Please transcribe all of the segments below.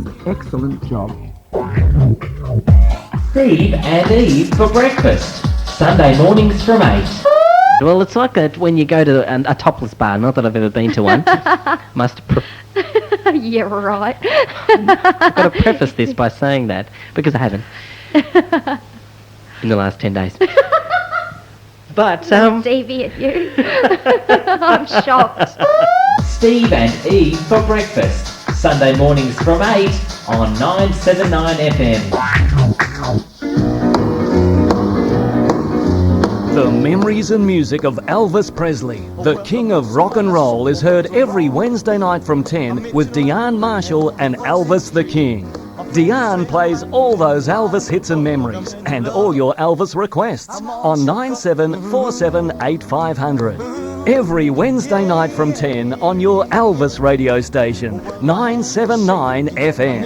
an excellent job. Steve and Eve for breakfast. Sunday mornings from 8. Well, it's like that when you go to a topless bar. Not that I've ever been to one. Yeah, right. I've got to preface this by saying that, because I haven't. In the last 10 days. But, Stevie at you. I'm shocked. Steve and Eve for breakfast. Sunday mornings from 8 on 979 FM. The memories and music of Elvis Presley, the king of rock and roll, is heard every Wednesday night from 10 with Deanne Marshall and Elvis the King. Deanne plays all those Elvis hits and memories and all your Elvis requests on 9747 8500. Every Wednesday night from 10 on your Elvis radio station, 979 FM.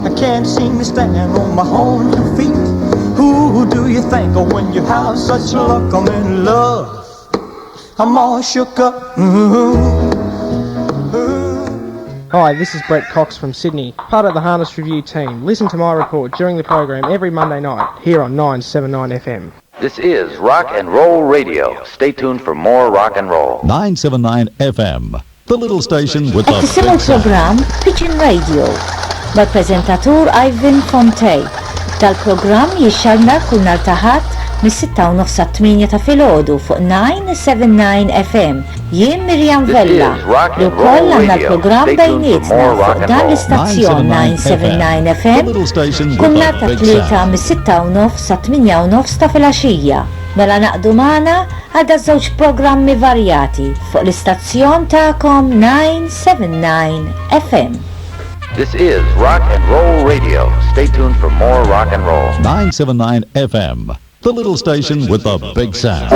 I can't seem to stand on my own 2 feet. Who do you think of when you have such luck? I'm in love. I'm all shook up. Hi, this is Brett Cox from Sydney, part of the Harness Review team. Listen to my report during the program every Monday night here on 979 FM. This is Rock and Roll Radio. Stay tuned for more rock and roll. 979 FM, the little station with the تسمعوا البروجرام Pigeon Radio بالبرزنتاتور ايفن فونتي. دال-program يشارنا كل نهار تحت من 6:30 8 ta' filgħodu fuq 979 FM. Jien Mirjam Vella li wkoll għandna l-programm bejnietna fuq dan l-istazzjon 979 FM kull nhar ta' tlieta mis-6:30 sa 8:30 ta' filgħaxija. Mela naqdu magħna għal żewġ programmi varjati fuq l-istazzjon tagħkom 979 FM. This is Rock and Roll Radio. Stay tuned for more rock and roll. 979 FM, the little station with the big sound.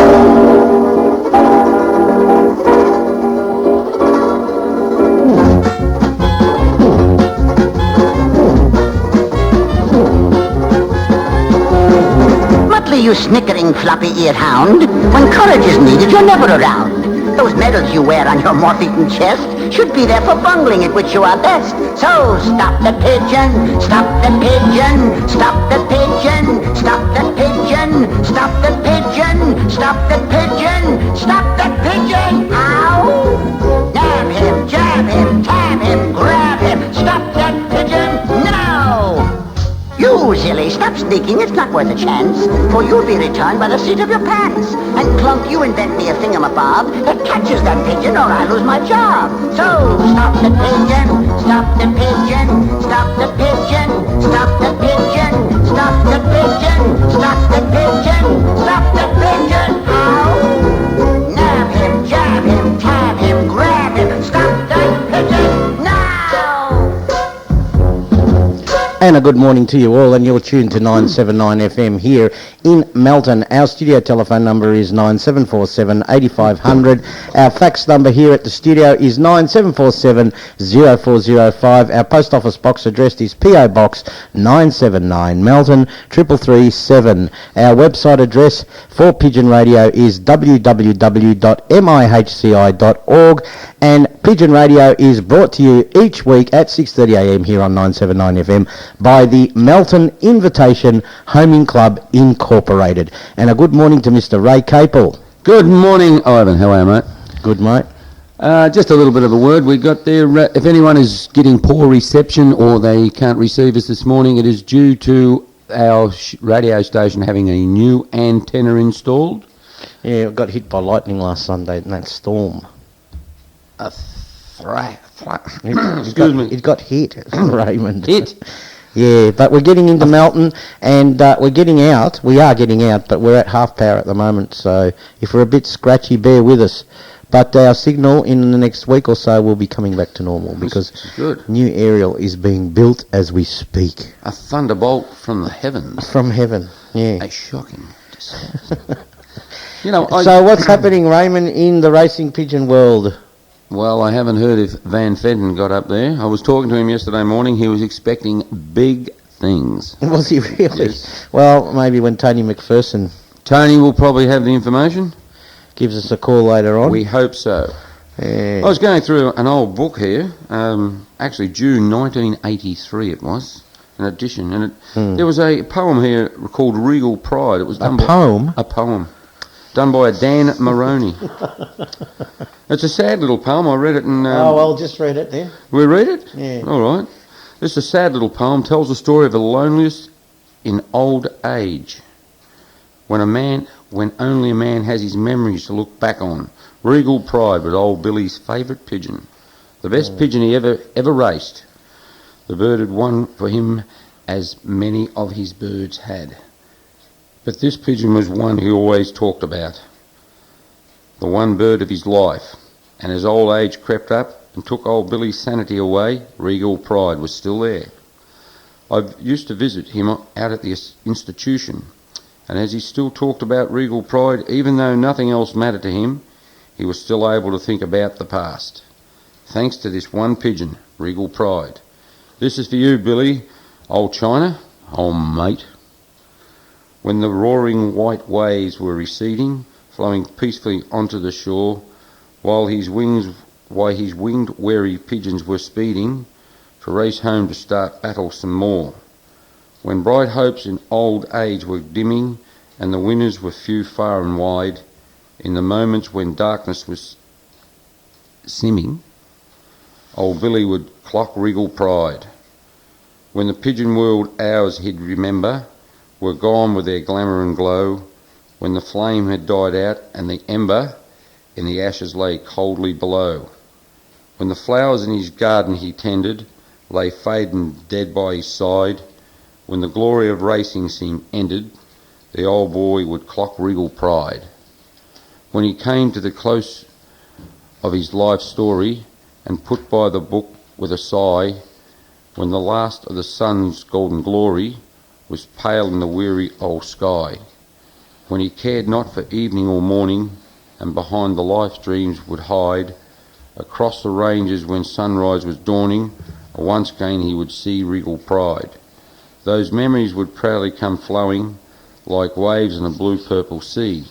Muttley, you snickering floppy-eared hound. When courage is needed, you're never around. Those medals you wear on your moth-eaten chest should be there for bungling at which you are best. So stop the pigeon, stop the pigeon, stop the pigeon, stop the pigeon, stop the pigeon, stop the pigeon, stop the pigeon. Ow! Nab him, jab him, tab him, grab him, stop that pigeon now! You silly, stop sneaking, it's not worth a chance, for you'll be returned by the seat of your pants. And Clunk, you invent me a thingamabob that catches that pigeon or I lose my job. So stop the pigeon, stop the pigeon, stop the pigeon, stop the pigeon, stop the pigeon, stop the pigeon, stop the pigeon. Ow! Nab him, jab him, tab him, grab him, stop that pigeon now! And a good morning to you all, and you're tuned to 979 FM here in Melton. Our studio telephone number is 9747 8500. Our fax number here at the studio is 9747 0405. Our post office box address is PO Box 979 Melton 3337. Our website address for Pigeon Radio is www.mihci.org, and Pigeon Radio is brought to you each week at 6:30am here on 979 FM by the Melton Invitation Homing Club Incorporated. And a good morning to Mr. Ray Capel. Good morning, Ivan. How are you, mate? Good, mate. Just a little bit of a word we got there. If anyone is getting poor reception or they can't receive us this morning, it is due to our radio station having a new antenna installed. Yeah, it got hit by lightning last Sunday in that storm. It got hit, Raymond. Hit? Yeah, but we're getting into Melton, and we're getting out. We are getting out, but we're at half power at the moment, so if we're a bit scratchy, bear with us. But our signal in the next week or so will be coming back to normal, because new aerial is being built as we speak. A thunderbolt from the heavens. From heaven, yeah. A shocking disaster. So what's happening, Raymond, in the racing pigeon world? Well, I haven't heard if Van Fenton got up there. I was talking to him yesterday morning. He was expecting big things. Was he really? Yes. Well, maybe when Tony McPherson... Tony will probably have the information. Gives us a call later on. We hope so. I was going through an old book here, actually June 1983 it was, an edition, and there was a poem here called Regal Pride. It was done a poem done by Dan Maroney. It's a sad little poem. I read it and... just read it then. We read it? Yeah. All right. This is a sad little poem, tells the story of the loneliest in old age. When only a man has his memories to look back on. Regal Pride was old Billy's favourite pigeon. The best pigeon he ever raced. The bird had won for him as many of his birds had. But this pigeon was one he always talked about. The one bird of his life. And as old age crept up and took old Billy's sanity away, Regal Pride was still there. I used to visit him out at the institution, and as he still talked about Regal Pride, even though nothing else mattered to him, he was still able to think about the past. Thanks to this one pigeon, Regal Pride. This is for you, Billy, old China, old mate. When the roaring white waves were receding, flowing peacefully onto the shore, while his winged wary pigeons were speeding to race home to start battle some more. When bright hopes in old age were dimming and the winners were few far and wide, in the moments when darkness was simming, old Billy would clock Regal Pride. When the pigeon world hours he'd remember were gone with their glamour and glow, when the flame had died out and the ember in the ashes lay coldly below, when the flowers in his garden he tended lay fading dead by his side, when the glory of racing seemed ended, the old boy would clock Regal Pride. When he came to the close of his life story and put by the book with a sigh, when the last of the sun's golden glory was pale in the weary old sky, when he cared not for evening or morning, and behind the life dreams would hide, across the ranges when sunrise was dawning, once again he would see Regal Pride. Those memories would proudly come flowing, like waves in a blue-purple sea.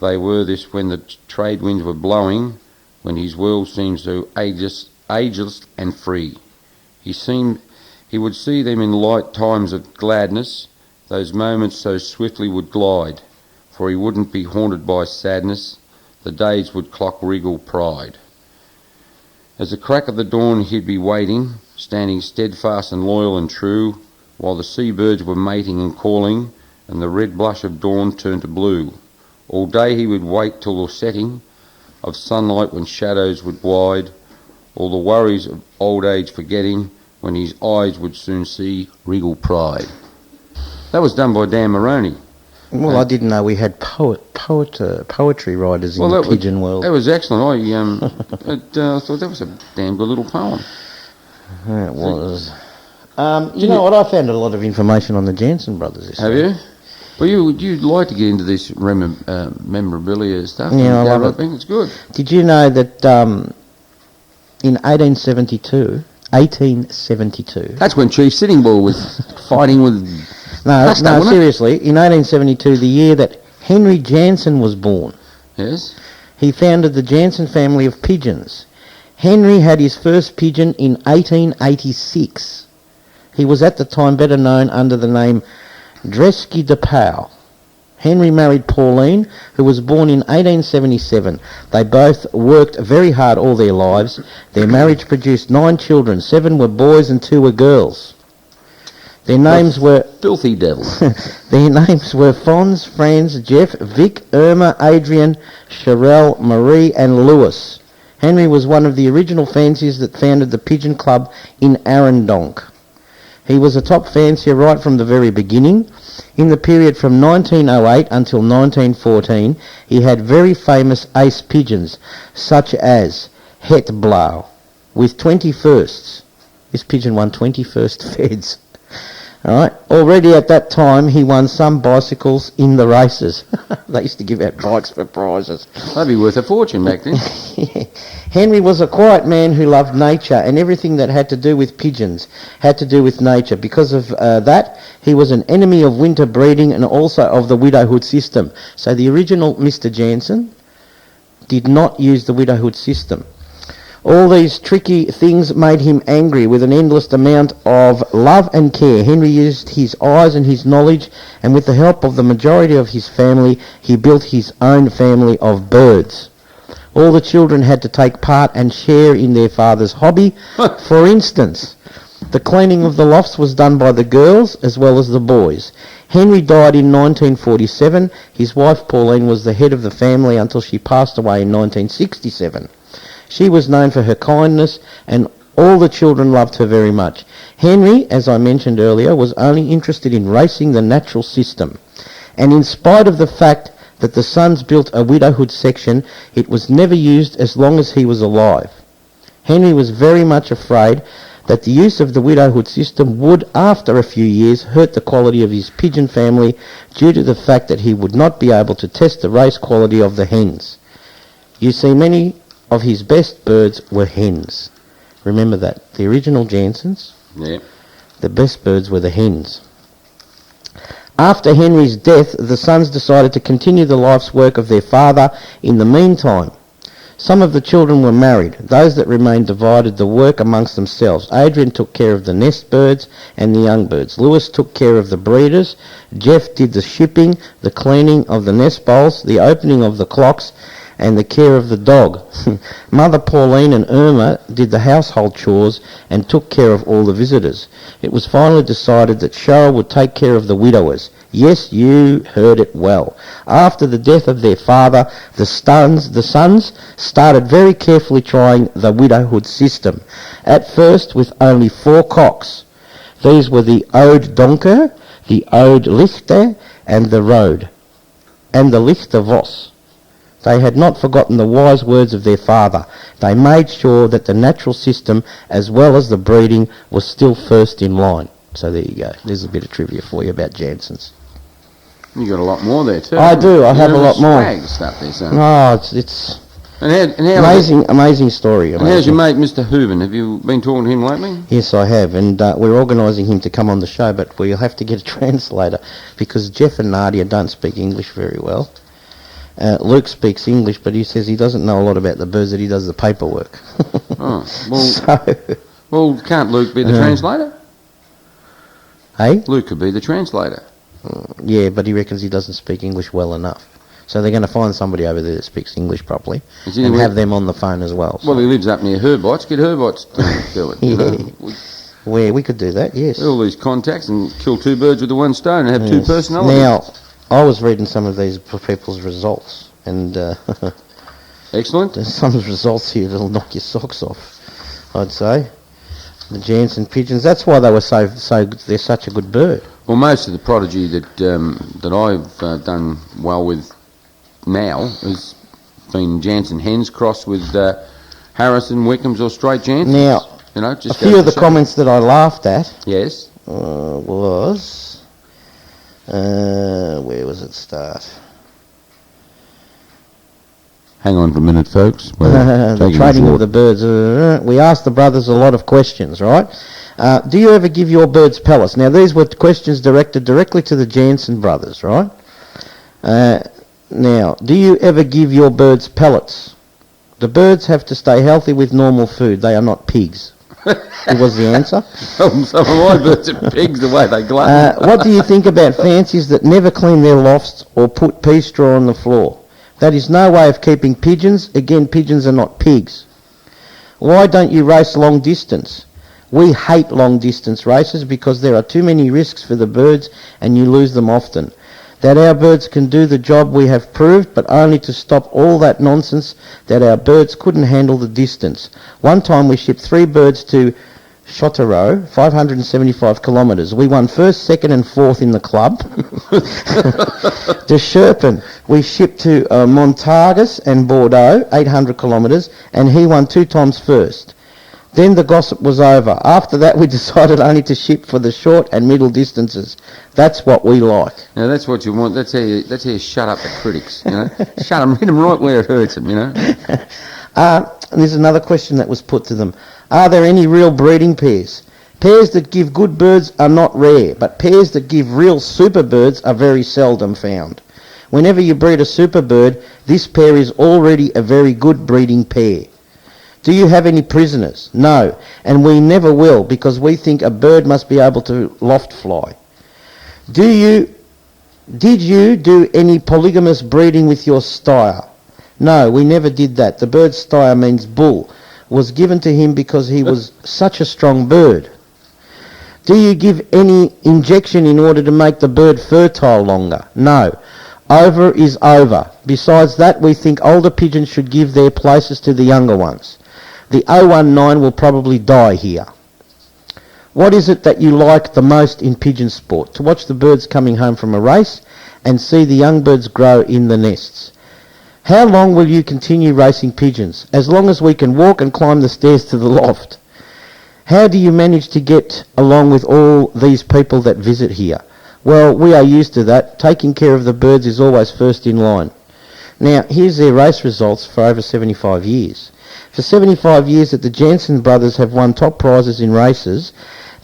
They were this when the trade winds were blowing, when his world seemed so ageless and free. He would see them in light times of gladness, those moments so swiftly would glide, for he wouldn't be haunted by sadness, the days would clock Regal Pride. As the crack of the dawn he'd be waiting, standing steadfast and loyal and true, while the seabirds were mating and calling, and the red blush of dawn turned to blue. All day he would wait till the setting of sunlight when shadows would wide, all the worries of old age forgetting, when his eyes would soon see Regal Pride. That was done by Dan Maroney. Well, I didn't know we had poetry writers in the pigeon world. That was excellent. I thought that was a damn good little poem. It was. You know what? I found a lot of information on the Jansen Brothers this Have week. you? Well, you'd like to get into this memorabilia stuff. Yeah, I love it. It's good. Did you know that in 1872... That's when Chief Sitting Bull was fighting with... No, seriously. In 1872, the year that Henry Jansen was born. Yes? He founded the Jansen family of pigeons. Henry had his first pigeon in 1886. He was at the time better known under the name Dresky de Pauw. Henry married Pauline, who was born in 1877. They both worked very hard all their lives. Their marriage produced 9 children. 7 were boys and 2 were girls. Their names were... Filthy devils. Their names were Fons, Franz, Jeff, Vic, Irma, Adrian, Sherelle, Marie and Lewis. Henry was one of the original fanciers that founded the Pigeon Club in Arendonk. He was a top fancier right from the very beginning. In the period from 1908 until 1914, he had very famous ace pigeons, such as Het Blauw, with 20 firsts. This pigeon won 20 first feds. Alright, already at that time he won some bicycles in the races. They used to give out bikes for prizes. That'd be worth a fortune back then. Yeah. Henry was a quiet man who loved nature, and everything that had to do with pigeons had to do with nature. Because of that, he was an enemy of winter breeding and also of the widowhood system. So the original Mr. Jansen did not use the widowhood system. All these tricky things made him angry with an endless amount of love and care. Henry used his eyes and his knowledge, and with the help of the majority of his family, he built his own family of birds. All the children had to take part and share in their father's hobby. For instance, the cleaning of the lofts was done by the girls as well as the boys. Henry died in 1947. His wife Pauline was the head of the family until she passed away in 1967. She was known for her kindness, and all the children loved her very much. Henry, as I mentioned earlier, was only interested in racing the natural system. And in spite of the fact that the sons built a widowhood section, it was never used as long as he was alive. Henry was very much afraid that the use of the widowhood system would, after a few years, hurt the quality of his pigeon family due to the fact that he would not be able to test the race quality of the hens. You see, many of his best birds were hens. Remember that. The original Jansens, the best birds were the hens. After Henry's death, the sons decided to continue the life's work of their father. In the meantime, some of the children were married. Those that remained divided the work amongst themselves. Adrian took care of the nest birds and the young birds. Lewis took care of the breeders. Jeff did the shipping, the cleaning of the nest bowls, the opening of the clocks, and the care of the dog. Mother Pauline and Irma did the household chores and took care of all the visitors. It was finally decided that Cheryl would take care of the widowers. Yes, you heard it well. After the death of their father, the sons started very carefully trying the widowhood system. At first with only 4 cocks. These were the Ode Donker, the Ode Lichter, and the Rode, and the Lichter Voss. They had not forgotten the wise words of their father. They made sure that the natural system, as well as the breeding, was still first in line. So there you go. There's a bit of trivia for you about Jansens. You got a lot more there too. I do. I have a lot more. Stuff there, son. Oh, it's and how amazing story. And how's your mate, Mr. Hooven? Have you been talking to him lately? Yes, I have, and we're organising him to come on the show, but we'll have to get a translator because Jeff and Nadia don't speak English very well. Luke speaks English, but he says he doesn't know a lot about the birds, that he does the paperwork. Well, can't Luke be the translator? Hey? Luke could be the translator. Yeah, but he reckons he doesn't speak English well enough. So they're going to find somebody over there that speaks English properly and have them on the phone as well. So. Well, he lives up near Herbots. Get Herbots to do it. Yeah. Where we could do that, yes. All these contacts and kill 2 birds with the one stone and have 2 personalities. Now, I was reading some of these people's results, and excellent. There's some results here that'll knock your socks off, I'd say. The Jansen pigeons. That's why they were so. They're such a good bird. Well, most of the prodigy that I've done well with now has been Jansen hens crossed with Harrison Wickham's or straight Jansens. Now, you know, just a few of the comments that I laughed at. Yes. Was. Where was it start? Hang on for a minute, folks. The trading of the birds. We asked the brothers a lot of questions, right? Do you ever give your birds pellets? Now, these were questions directed directly to the Jansen brothers, right? Now, do you ever give your birds pellets? The birds have to stay healthy with normal food. They are not pigs. It was the answer. Some of my birds are pigs the way they glut. What do you think about fanciers that never clean their lofts or put pea straw on the floor? That is no way of keeping pigeons. Again, pigeons are not pigs. Why don't you race long distance? We hate long distance races because there are too many risks for the birds and you lose them often. That our birds can do the job we have proved, but only to stop all that nonsense that our birds couldn't handle the distance. One time we shipped 3 birds to Chottereau, 575 kilometres. We won first, second and fourth in the club. To Sherpen, we shipped to Montargis and Bordeaux, 800 kilometres, and he won 2 times first. Then the gossip was over. After that, we decided only to ship for the short and middle distances. That's what we like. Now, that's what you want. That's how you shut up the critics, you know. Shut them, hit them right where it hurts them, you know. There's another question that was put to them. Are there any real breeding pairs? Pairs that give good birds are not rare, but pairs that give real super birds are very seldom found. Whenever you breed a super bird, this pair is already a very good breeding pair. Do you have any prisoners? No, and we never will, because we think a bird must be able to loft fly. Did you do any polygamous breeding with your stire? No, we never did that. The bird stire means bull. Was given to him because he was such a strong bird. Do you give any injection in order to make the bird fertile longer? No. Over is over. Besides that, we think older pigeons should give their places to the younger ones. The 019 will probably die here. What is it that you like the most in pigeon sport? To watch the birds coming home from a race and see the young birds grow in the nests. How long will you continue racing pigeons? As long as we can walk and climb the stairs to the loft. How do you manage to get along with all these people that visit here? Well, we are used to that. Taking care of the birds is always first in line. Now, here's their race results for over 75 years. For 75 years that the Jansen Brothers have won top prizes in races,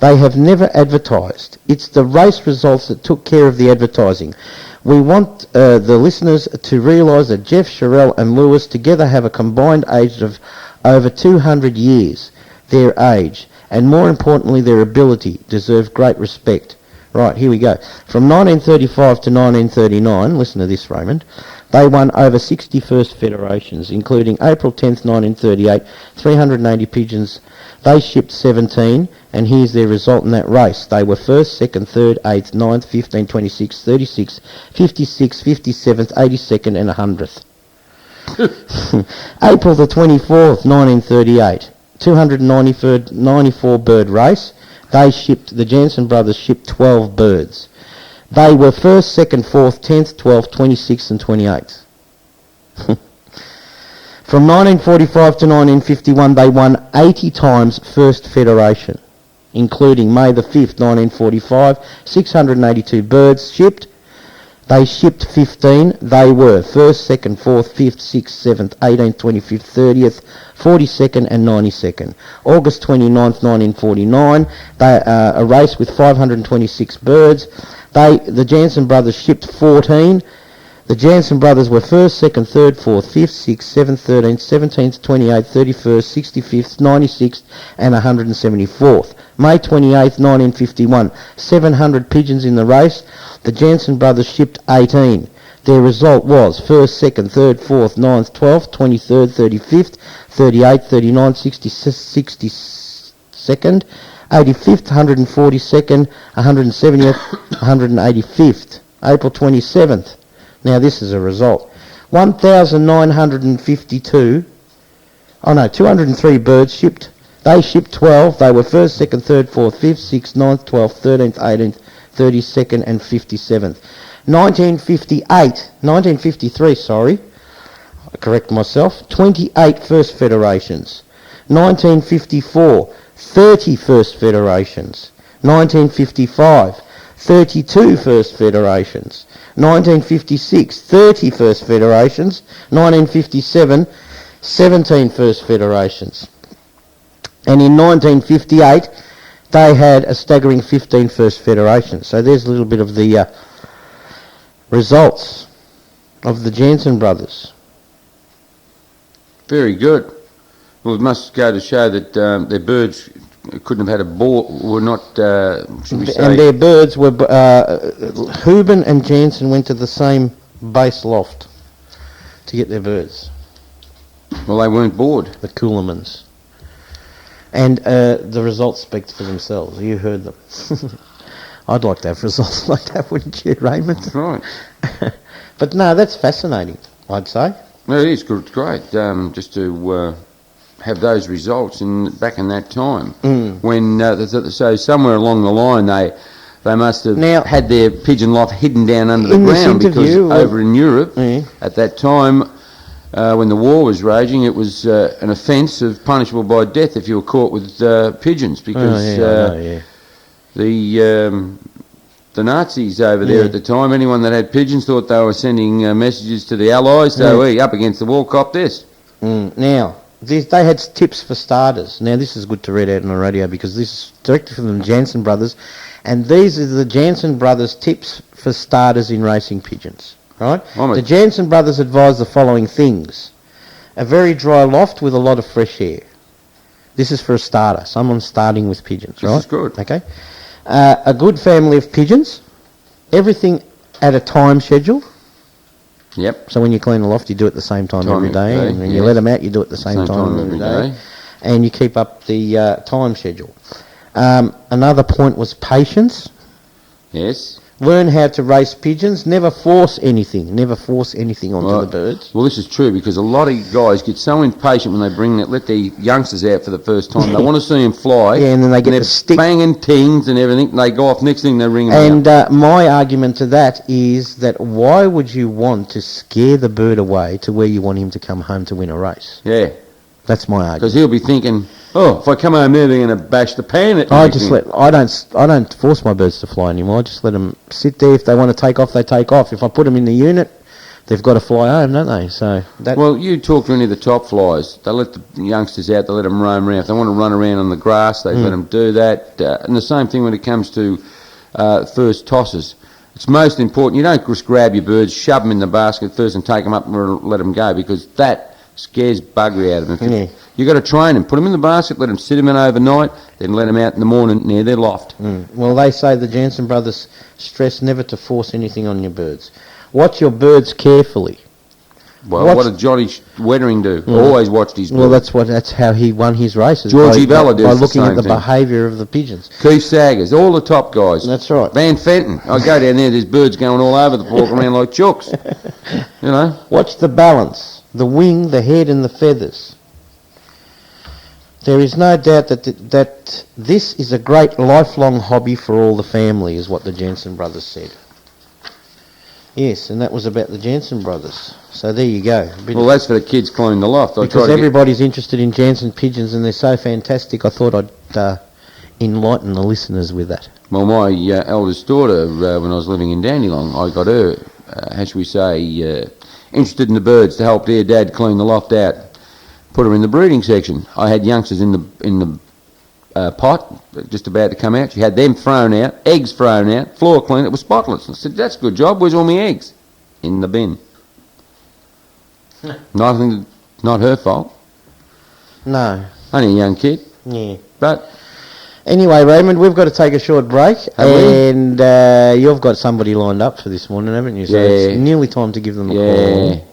they have never advertised. It's the race results that took care of the advertising. We want the listeners to realise that Jeff, Sherelle and Lewis together have a combined age of over 200 years. Their age, and more importantly their ability, deserve great respect. Right, here we go. From 1935 to 1939, listen to this, Raymond, they won over 60 first federations, including April 10th, 1938, 380 pigeons. They shipped 17, and here's their result in that race. They were 1st, 2nd, 3rd, 8th, 9th, 15th, 26th, 36th, 56th, 57th, 82nd and 100th. April the 24th, 1938, 294 bird race. The Jansen Brothers shipped 12 birds. They were 1st, 2nd, 4th, 10th, 12th, 26th and 28th. From 1945 to 1951, they won 80 times first federation, including May the 5th, 1945, 682 birds shipped. They shipped 15. They were 1st, 2nd, 4th, 5th, 6th, 7th, 18th, 25th, 30th, 42nd and 92nd. August 29th, 1949, a race with 526 birds. The Jansen Brothers shipped 14. The Jansen Brothers were 1st, 2nd, 3rd, 4th, 5th, 6th, 7th, 13th, 17th, 28th, 31st, 65th, 96th and 174th. May 28th, 1951, 700 pigeons in the race. The Jansen Brothers shipped 18. Their result was 1st, 2nd, 3rd, 4th, 9th, 12th, 23rd, 35th, 38th, 39th, 62nd, 85th, 142nd, 170th, 185th. April 27th. Now this is a result. 203 birds shipped. They shipped 12. They were 1st, 2nd, 3rd, 4th, 5th, 6th, 9th, 12th, 13th, 18th, 32nd and 57th. 1953, I correct myself, 28 first federations. 1954, 30 first federations. 1955, 32 first federations. 1956, 30 first federations. 1957, 17 first federations. And in 1958, they had a staggering 15 first federations. So there's a little bit of the results of the Jansen Brothers. Very good. Well, it must go to show that their birds couldn't have had a ball, were not, should we say... And their birds were, Houben and Jansen went to the same base loft to get their birds. Well, they weren't bored. The Coolamans. And the results speak for themselves. You heard them. I'd like to have results like that, wouldn't you, Raymond? That's right. But no, that's fascinating, I'd say. No, it is good. It's great just to have those results back in that time. When so somewhere along the line they must have had their pigeon loft hidden down under the ground, because over in Europe at that time, when the war was raging, it was an offence punishable by death if you were caught with pigeons, because the Nazis over there at the time, anyone that had pigeons thought they were sending messages to the Allies, so up against the wall, cop this. Now, they had tips for starters. Now, this is good to read out on the radio, because this is directly from the Jansen Brothers, and these are the Jansen Brothers tips for starters in racing pigeons. right? The Jansen Brothers advise the following things. A very dry loft with a lot of fresh air. This is for a starter. Someone's starting with pigeons, right? This is good. Okay. A good family of pigeons. Everything at a time schedule. Yep. So when you clean the loft, you do it at the same time every day. And when you let them out, you do it at the same time every day. And you keep up the time schedule. Another point was patience. Yes. Learn how to race pigeons. Never force anything. Never force anything onto the birds. Well, this is true because a lot of guys get so impatient when they let their youngsters out for the first time. They want to see them fly. Yeah, and then they get the stick. Banging tings and everything. They go off. Next thing they ring them out. And my argument to that is that why would you want to scare the bird away to where you want him to come home to win a race? Yeah. That's my argument. Because he'll be thinking, oh, if I come home there, they're going to bash the pan at me. I don't force my birds to fly anymore. I just let them sit there. If they want to take off, they take off. If I put them in the unit, they've got to fly home, don't they? So that. Well, you talk to any of the top flyers. They let the youngsters out. They let them roam around. If they want to run around on the grass, they let them do that. And the same thing when it comes to first tosses. It's most important. You don't just grab your birds, shove them in the basket first, and take them up and let them go because that scares buggery out of them. Yeah. You've got to train them. Put them in the basket, let them sit them in overnight, then let them out in the morning near their loft. Well, they say the Jansen Brothers stress never to force anything on your birds. Watch your birds carefully. Well, what did Johnny Wettering do? Always watched his birds. Well, that's how he won his races. Georgie Vella does by the looking same at the thing. behaviour of the pigeons. Keith Saggers, all the top guys. That's right. Van Fenton. I go down there, there's birds going all over the walking around like chooks. You know? Watch the balance, the wing, the head and the feathers. There is no doubt that this is a great lifelong hobby for all the family, is what the Jansen Brothers said. Yes, and that was about the Jansen Brothers. So there you go. Well, that's for the kids cleaning the loft. Because everybody's interested in Jansen pigeons and they're so fantastic, I thought I'd enlighten the listeners with that. Well, my eldest daughter, when I was living in Dandenong, I got her, how should we say, interested in the birds to help their dad clean the loft out. Put her in the breeding section. I had youngsters in the pot, just about to come out. She had them thrown out, eggs thrown out, floor cleaned. It was spotless. I said, that's a good job. Where's all my eggs? In the bin. Not her fault. No. Only a young kid. Yeah. But anyway, Raymond, we've got to take a short break. And you've got somebody lined up for this morning, haven't you? So it's nearly time to give them a call.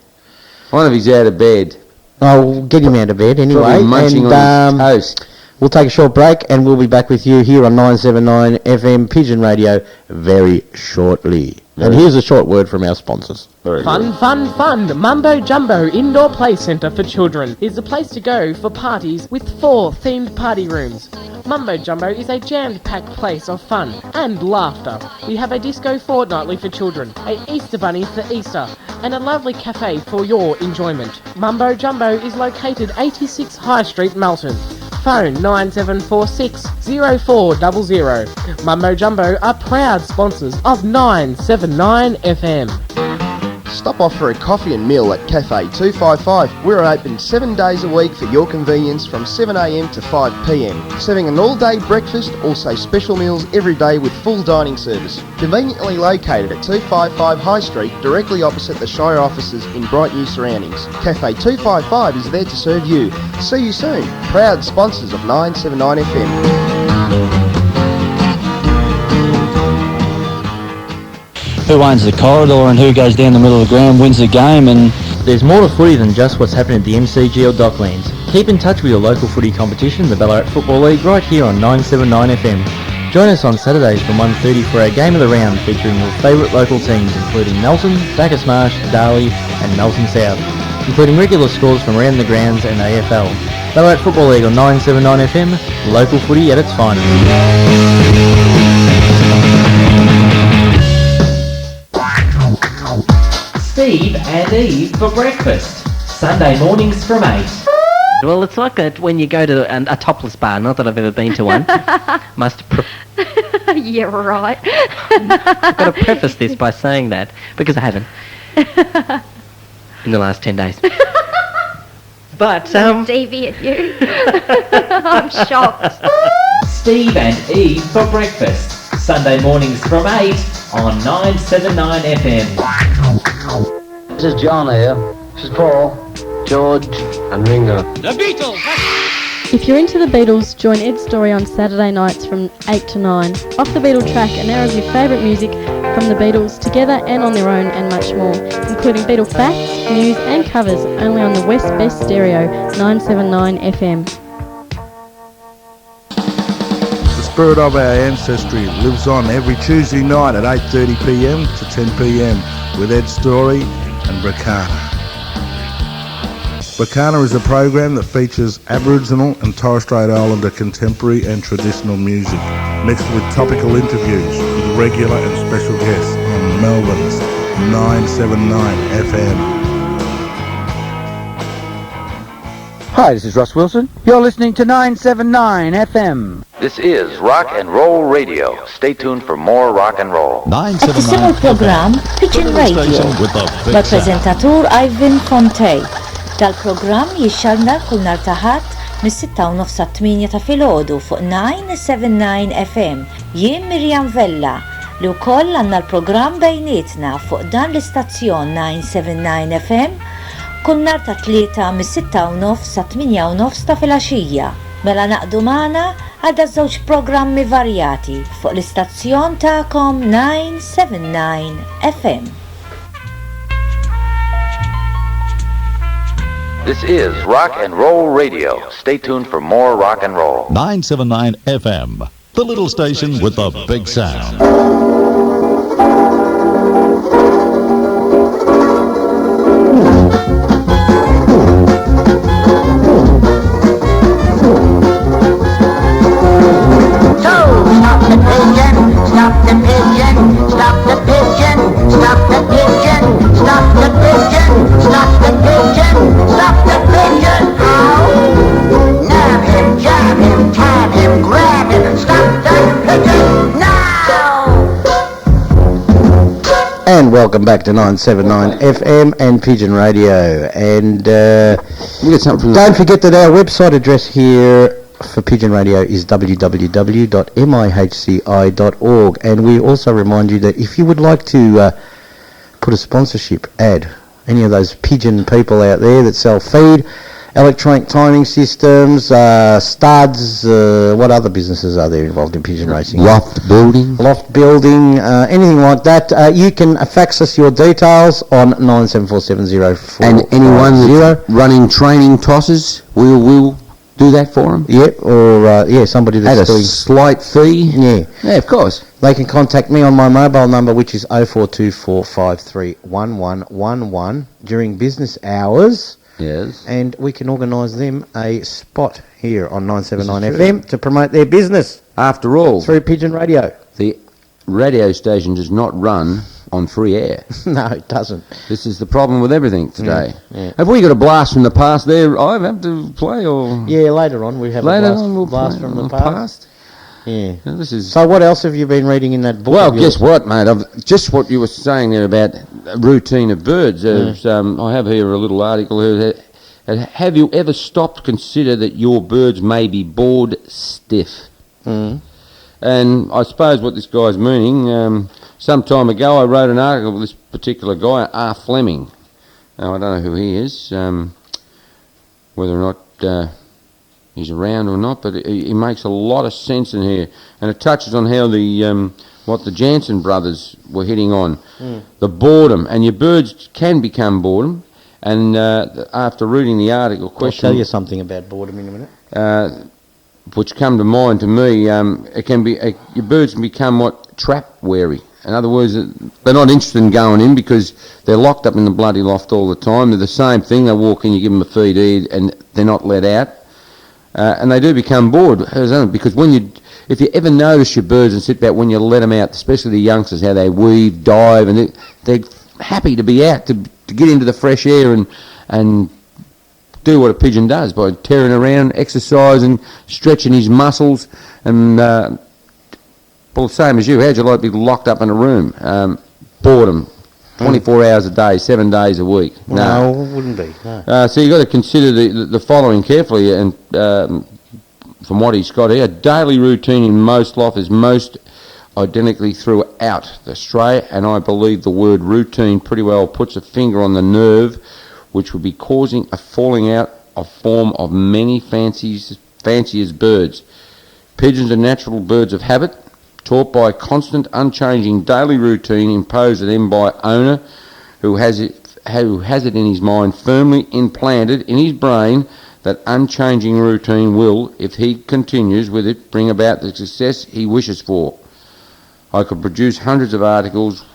One of his out of bed. I'll get him out of bed anyway. Probably munching on his toast. We'll take a short break and we'll be back with you here on 979 FM Pigeon Radio very shortly. And here's a short word from our sponsors. Fun! Mumbo Jumbo Indoor Play Centre for Children is the place to go for parties with 4 themed party rooms. Mumbo Jumbo is a jam-packed place of fun and laughter. We have a disco fortnightly for children, a Easter bunny for Easter, and a lovely cafe for your enjoyment. Mumbo Jumbo is located 86 High Street, Melton. Phone 9746 0400. Mumbo Jumbo are proud sponsors of 979 FM. Stop off for a coffee and meal at Cafe 255. We're open 7 days a week for your convenience from 7am to 5pm. Serving an all-day breakfast, also special meals every day with full dining service. Conveniently located at 255 High Street, directly opposite the Shire offices in bright new surroundings. Cafe 255 is there to serve you. See you soon. Proud sponsors of 979 FM. Who owns the corridor and who goes down the middle of the ground wins the game. And there's more to footy than just what's happening at the MCG or Docklands. Keep in touch with your local footy competition, the Ballarat Football League, right here on 979 FM. Join us on Saturdays from 1:30 for our Game of the Round featuring your favourite local teams including Melton, Bacchus Marsh, Darley and Melton South, including regular scores from around the grounds and AFL. Ballarat Football League on 979 FM, local footy at its finest. Steve and Eve for breakfast. Sunday mornings from 8. Well, it's like that when you go to a topless bar. Not that I've ever been to one. Yeah, right. I've got to preface this by saying that, because I haven't. In the last 10 days. But, Deviant you. I'm shocked. Steve and Eve for breakfast. Sunday mornings from 8 on 979 FM. This is John here. This is Paul, George, and Ringo. The Beatles! If you're into the Beatles, join Ed Story on Saturday nights from 8 to 9. Off the Beatle track, an hour of your favourite music from the Beatles, together and on their own, and much more, including Beatle facts, news and covers, only on the West Best Stereo 979 FM. The spirit of our ancestry lives on every Tuesday night at 8:30pm to 10pm with Ed Story and Bracana. Bracana is a program that features Aboriginal and Torres Strait Islander contemporary and traditional music, mixed with topical interviews with regular and special guests on Melbourne's 979 FM. Hi, this is Ross Wilson. You're listening to 979 FM. This is Rock and Roll Radio. Stay tuned for more rock and roll. تسمعوا البروجرام Pigeon Radio بالبرزنتاتور Ivan Fonte. dal-programm jixxarna kull nhar ta' Ħadd mis-6:30 sa' 8 ta' filgħodu fuq 979 FM. Jien Mirjam Vella li wkoll għandna l-programm bejnietna fuq dan l-istazzjon 979 FM kull nhar ta' 3 mis-6:30 sa' 8:30 ta' filgħaxija. Mela naqdu magħna għal żewġ programmi varjati fuq l-istazzjon tagħkom 979 FM. This is Rock and Roll Radio. Stay tuned for more rock and roll. 979 FM, the little station with the big sound. Stop the pigeon, stop the pigeon, stop the pigeon, stop the pigeon, stop the pigeon, stop the pigeon, ow! Nab him, jab him, tab him, grab him, stop the pigeon now! And welcome back to 979 FM and Pigeon Radio. And don't forget that our website address here for Pigeon Radio is www.mihci.org, and we also remind you that if you would like to put a sponsorship ad, any of those pigeon people out there that sell feed, electronic timing systems, studs, what other businesses are there involved in pigeon racing? Loft building, anything like that, you can fax us your details on 97470. And anyone that's running training tosses, we'll do that for them? Yep, or somebody that's at a doing slight fee? Yeah, of course. They can contact me on my mobile number, which is 0424531111 during business hours. Yes. And we can organise them a spot here on 979 FM to promote their business. After all, through Pigeon Radio. The radio station does not run on free air. No, it doesn't. This is the problem with everything today. Yeah. Have we got a blast from the past there? I have to play, or later on we have a blast from the past. Yeah. Now, this is. So what else have you been reading in that book? Well, guess what, mate? Just what you were saying there about a routine of birds. I have here a little article here. Have you ever stopped to consider that your birds may be bored stiff? And I suppose what this guy's meaning. Some time ago, I wrote an article with this particular guy, R. Fleming. Now, I don't know who he is, whether or not he's around or not, but he makes a lot of sense in here, and it touches on how what the Jansen Brothers were hitting on, the boredom, and your birds can become boredom. And after reading the article, I'll tell you something about boredom in a minute. Which come to mind to me, it can be your birds can become trap wary. In other words, they're not interested in going in because they're locked up in the bloody loft all the time. They're the same thing. They walk in, you give them a feed, eat, and they're not let out. And they do become bored. Because if you ever notice your birds and sit back when you let them out, especially the youngsters, how they weave, dive, and they're happy to be out, to get into the fresh air and do what a pigeon does by tearing around, exercising, stretching his muscles, and well, same as you. How'd you like to be locked up in a room? Boredom, 24 hours a day, 7 days a week. No, it wouldn't be. No. So you've got to consider the following carefully, and from what he's got here, daily routine in most loft is most identically throughout Australia, and I believe the word routine pretty well puts a finger on the nerve which would be causing a falling out of form of many fanciers birds. Pigeons are natural birds of habit, taught by a constant, unchanging daily routine imposed on them by owner who has it in his mind firmly implanted in his brain that unchanging routine will, if he continues with it, bring about the success he wishes for. I could produce hundreds of articles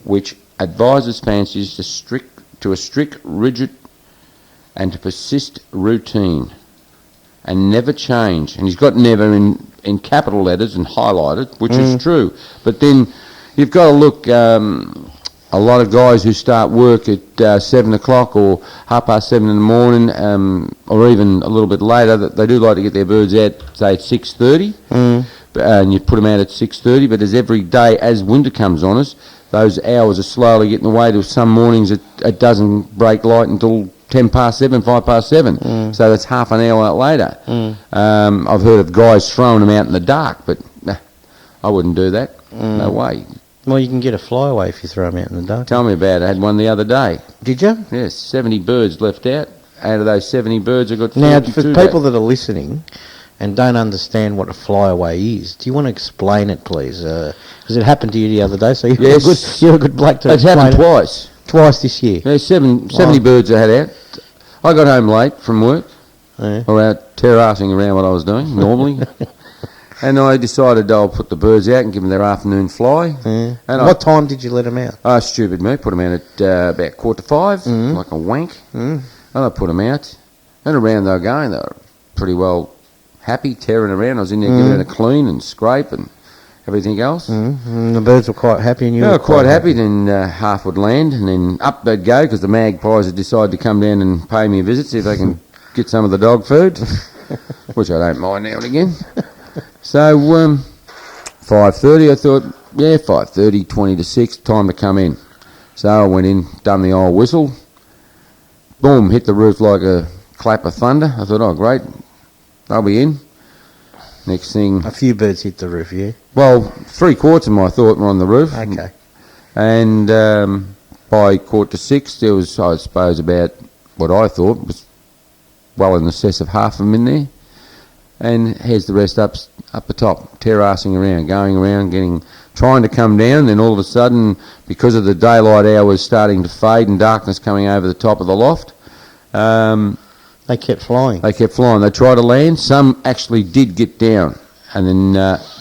which advises fanciers to a strict, rigid and to persist routine and never change. And he's got never in capital letters and highlighted, which is true. But then you've got to look, a lot of guys who start work at 7 o'clock or 7:30 in the morning, or even a little bit later, that they do like to get their birds out, say, at 6:30. And you put them out at 6:30, but as every day, as winter comes on us, those hours are slowly getting away till some mornings it doesn't break light until 7:10, 7:05. So that's half an hour later. I've heard of guys throwing them out in the dark, but I wouldn't do that. No way. Well, you can get a flyaway if you throw them out in the dark. Tell me about it. I had one the other day. Did you? Yes, 70 birds left out. Out of those 70 birds, I got 42 Now, for people back. that are listening and don't understand what a flyaway is, do you want to explain it, please? Because it happened to you the other day, so you're a good bloke to It's explain happened it. twice. Twice this year? Yeah, 70 birds I had out. I got home late from work, or out terracing around what I was doing, normally. And I decided I'll put the birds out and give them their afternoon fly. And what time did you let them out? Oh, stupid me. Put them out at about 4:45, like a wank. And I put them out. And around they were going. They were pretty well happy, tearing around. I was in there giving it a clean and scrape and everything else. And the birds were quite happy and you They were were quite happy. Then half would land and then up they'd go because the magpies had decided to come down and pay me a visit, see if they can get some of the dog food, which I don't mind now and again. So 5:30, I thought, 5:30, 20 to 6, time to come in. So I went in, done the old whistle, boom, hit the roof like a clap of thunder. I thought, oh great, they'll be in. Next thing... A few birds hit the roof, yeah? Well, 3/4 of them I thought were on the roof. Okay. And by 5:45, there was, I suppose, about what I thought was well in excess of half of them in there. And here's the rest up the top, terracing around, going around, trying to come down. Then all of a sudden, because of the daylight hours starting to fade and darkness coming over the top of the loft, they kept flying. They kept flying. They tried to land. Some actually did get down, and then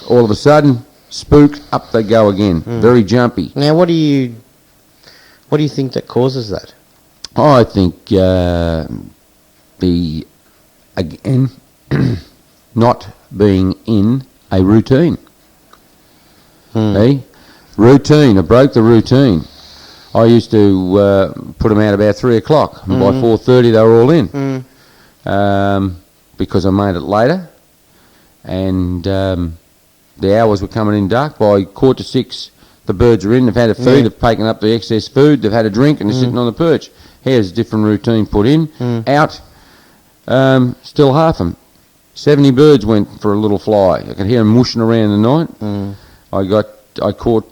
all of a sudden, spook, up they go again. Very jumpy. Now, what do you think that causes that? I think again. Not being in a routine. Routine. I broke the routine. I used to put them out about 3 o'clock. And by 4:30 they were all in. Because I made it later. And the hours were coming in dark. By 5:45 the birds are in. They've had a feed. They've taken up the excess food. They've had a drink and they're sitting on the perch. Here's a different routine put in. Out. Still half them. 70 birds went for a little fly. I could hear them mushing around the night. I caught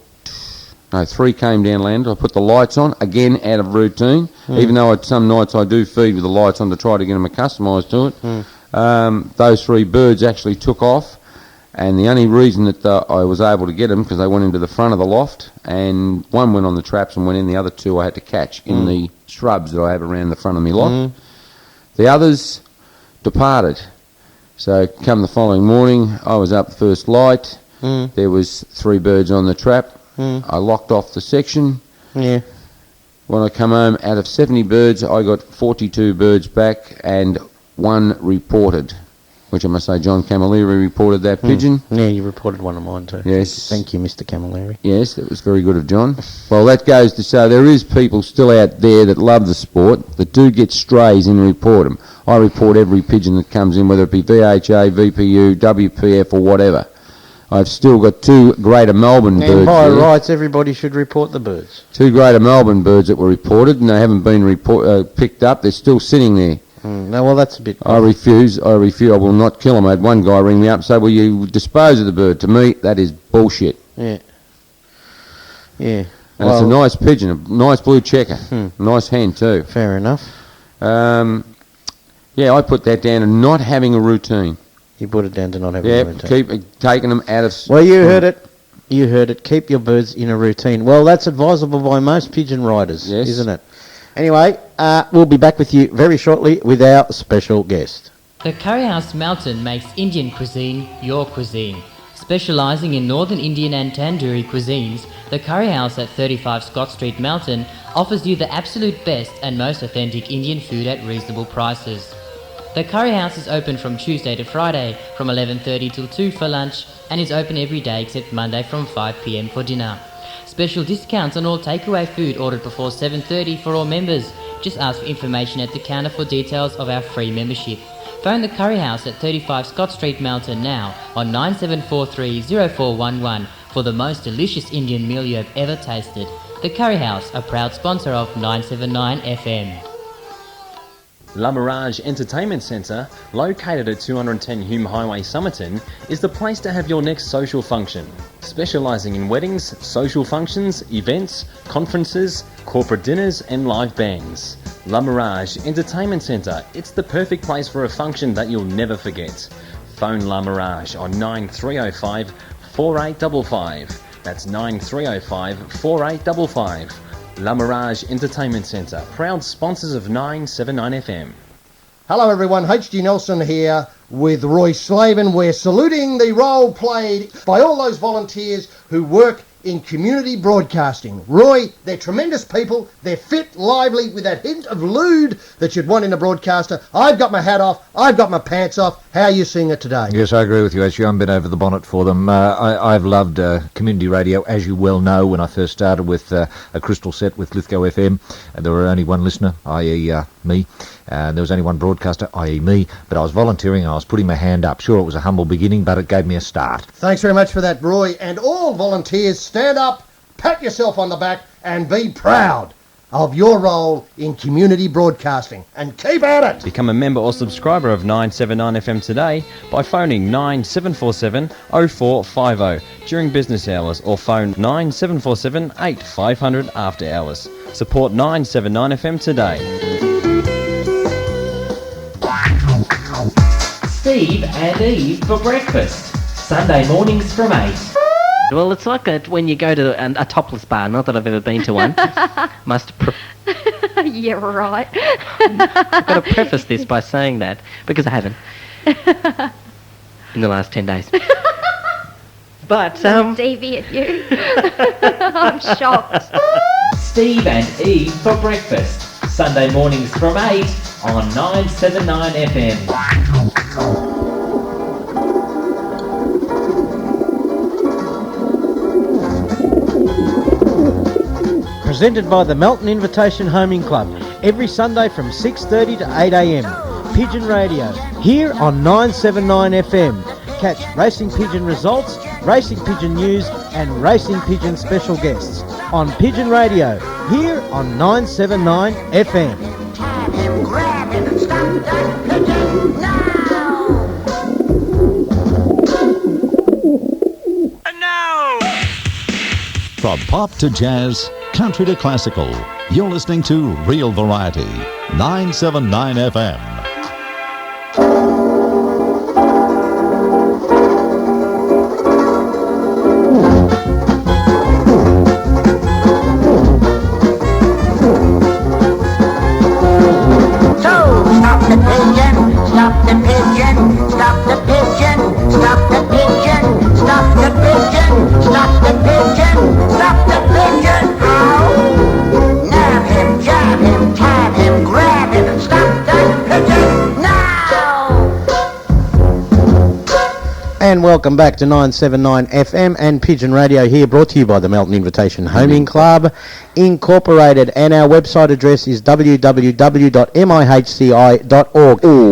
3 came down land. I put the lights on, again out of routine, even though some nights I do feed with the lights on to try to get them accustomed to it. Those 3 birds actually took off, and the only reason that I was able to get them because they went into the front of the loft, and one went on the traps and went in. The other 2 I had to catch in the shrubs that I have around the front of my loft. The others departed. So come the following morning, I was up first light. There was 3 birds on the trap. I locked off the section. When I come home, out of 70 birds, I got 42 birds back and 1 reported, which I must say John Camilleri reported that pigeon. Yeah, you reported one of mine too. Yes. Thank you, Mr. Camilleri. Yes, that was very good of John. Well, that goes to show there is people still out there that love the sport, that do get strays and report them. I report every pigeon that comes in, whether it be VHA, VPU, WPF or whatever. I've still got 2 Greater Melbourne birds by there. rights, everybody should report the birds. 2 Greater Melbourne birds that were reported, and they haven't been picked up. They're still sitting there. No, well, that's a bit... I refuse. I will not kill them. I had one guy ring me up and say, will you dispose of the bird? To me, that is bullshit. Yeah. And it's a nice pigeon, a nice blue checker. Nice hen too. Fair enough. Yeah, I put that down to not having a routine. You put it down to not having a routine. Keep taking them out of... Well, you heard it. You heard it. Keep your birds in a routine. Well, that's advisable by most pigeon riders, isn't it? Anyway, we'll be back with you very shortly with our special guest. The Curry House Mountain makes Indian cuisine your cuisine. Specialising in Northern Indian and Tandoori cuisines, the Curry House at 35 Scott Street, Melton, offers you the absolute best and most authentic Indian food at reasonable prices. The Curry House is open from Tuesday to Friday from 11:30 till 2 for lunch and is open every day except Monday from 5 p.m. for dinner. Special discounts on all takeaway food ordered before 7:30 for all members. Just ask for information at the counter for details of our free membership. Phone the Curry House at 35 Scott Street, Melton now on 9743 0411 for the most delicious Indian meal you have ever tasted. The Curry House, a proud sponsor of 979 FM. La Mirage Entertainment Centre, located at 210 Hume Highway, Somerton, is the place to have your next social function. Specialising in weddings, social functions, events, conferences, corporate dinners and live bands. La Mirage Entertainment Centre, it's the perfect place for a function that you'll never forget. Phone La Mirage on 9305 4855. That's 9305 4855. La Mirage Entertainment Centre, proud sponsors of 979 FM. Hello everyone, H.G. Nelson here with Roy Slavin. We're saluting the role played by all those volunteers who work in community broadcasting. Roy, they're tremendous people, they're fit, lively, with that hint of lewd that you'd want in a broadcaster. I've got my hat off, I've got my pants off. How are you seeing it today? Yes, I agree with you, actually. I'm been over the bonnet for them. I've loved community radio, as you well know. When I first started with a crystal set with Lithgow FM, there were only one listener, i.e. me. There was only one broadcaster, i.e. me, but I was volunteering and I was putting my hand up. Sure, it was a humble beginning, but it gave me a start. Thanks very much for that, Roy. And all volunteers, stand up, pat yourself on the back, and be proud of your role in community broadcasting. And keep at it! Become a member or subscriber of 979 FM today by phoning 9747 0450 during business hours or phone 9747 8500 after hours. Support 979 FM today. Steve and Eve for breakfast. Sunday mornings from 8. Well, it's like when you go to a topless bar. Not that I've ever been to one. Yeah, right. I've got to preface this by saying that, because I haven't. In the last 10 days. But, Deviant you. I'm shocked. Steve and Eve for breakfast. Sunday mornings from 8 on 979 FM. Presented by the Melton Invitation Homing Club, every Sunday from 6:30 to 8am. Pigeon Radio, here on 979 FM. Catch racing pigeon results, racing pigeon news and racing pigeon special guests on Pigeon Radio, here on 979 FM. Grab him, stop that pigeon now! From pop to jazz, country to classical, you're listening to Real Variety, 979 FM. And welcome back to 979 FM and Pigeon Radio, here brought to you by the Melton Invitation Homing Club Incorporated, and our website address is www.mihci.org.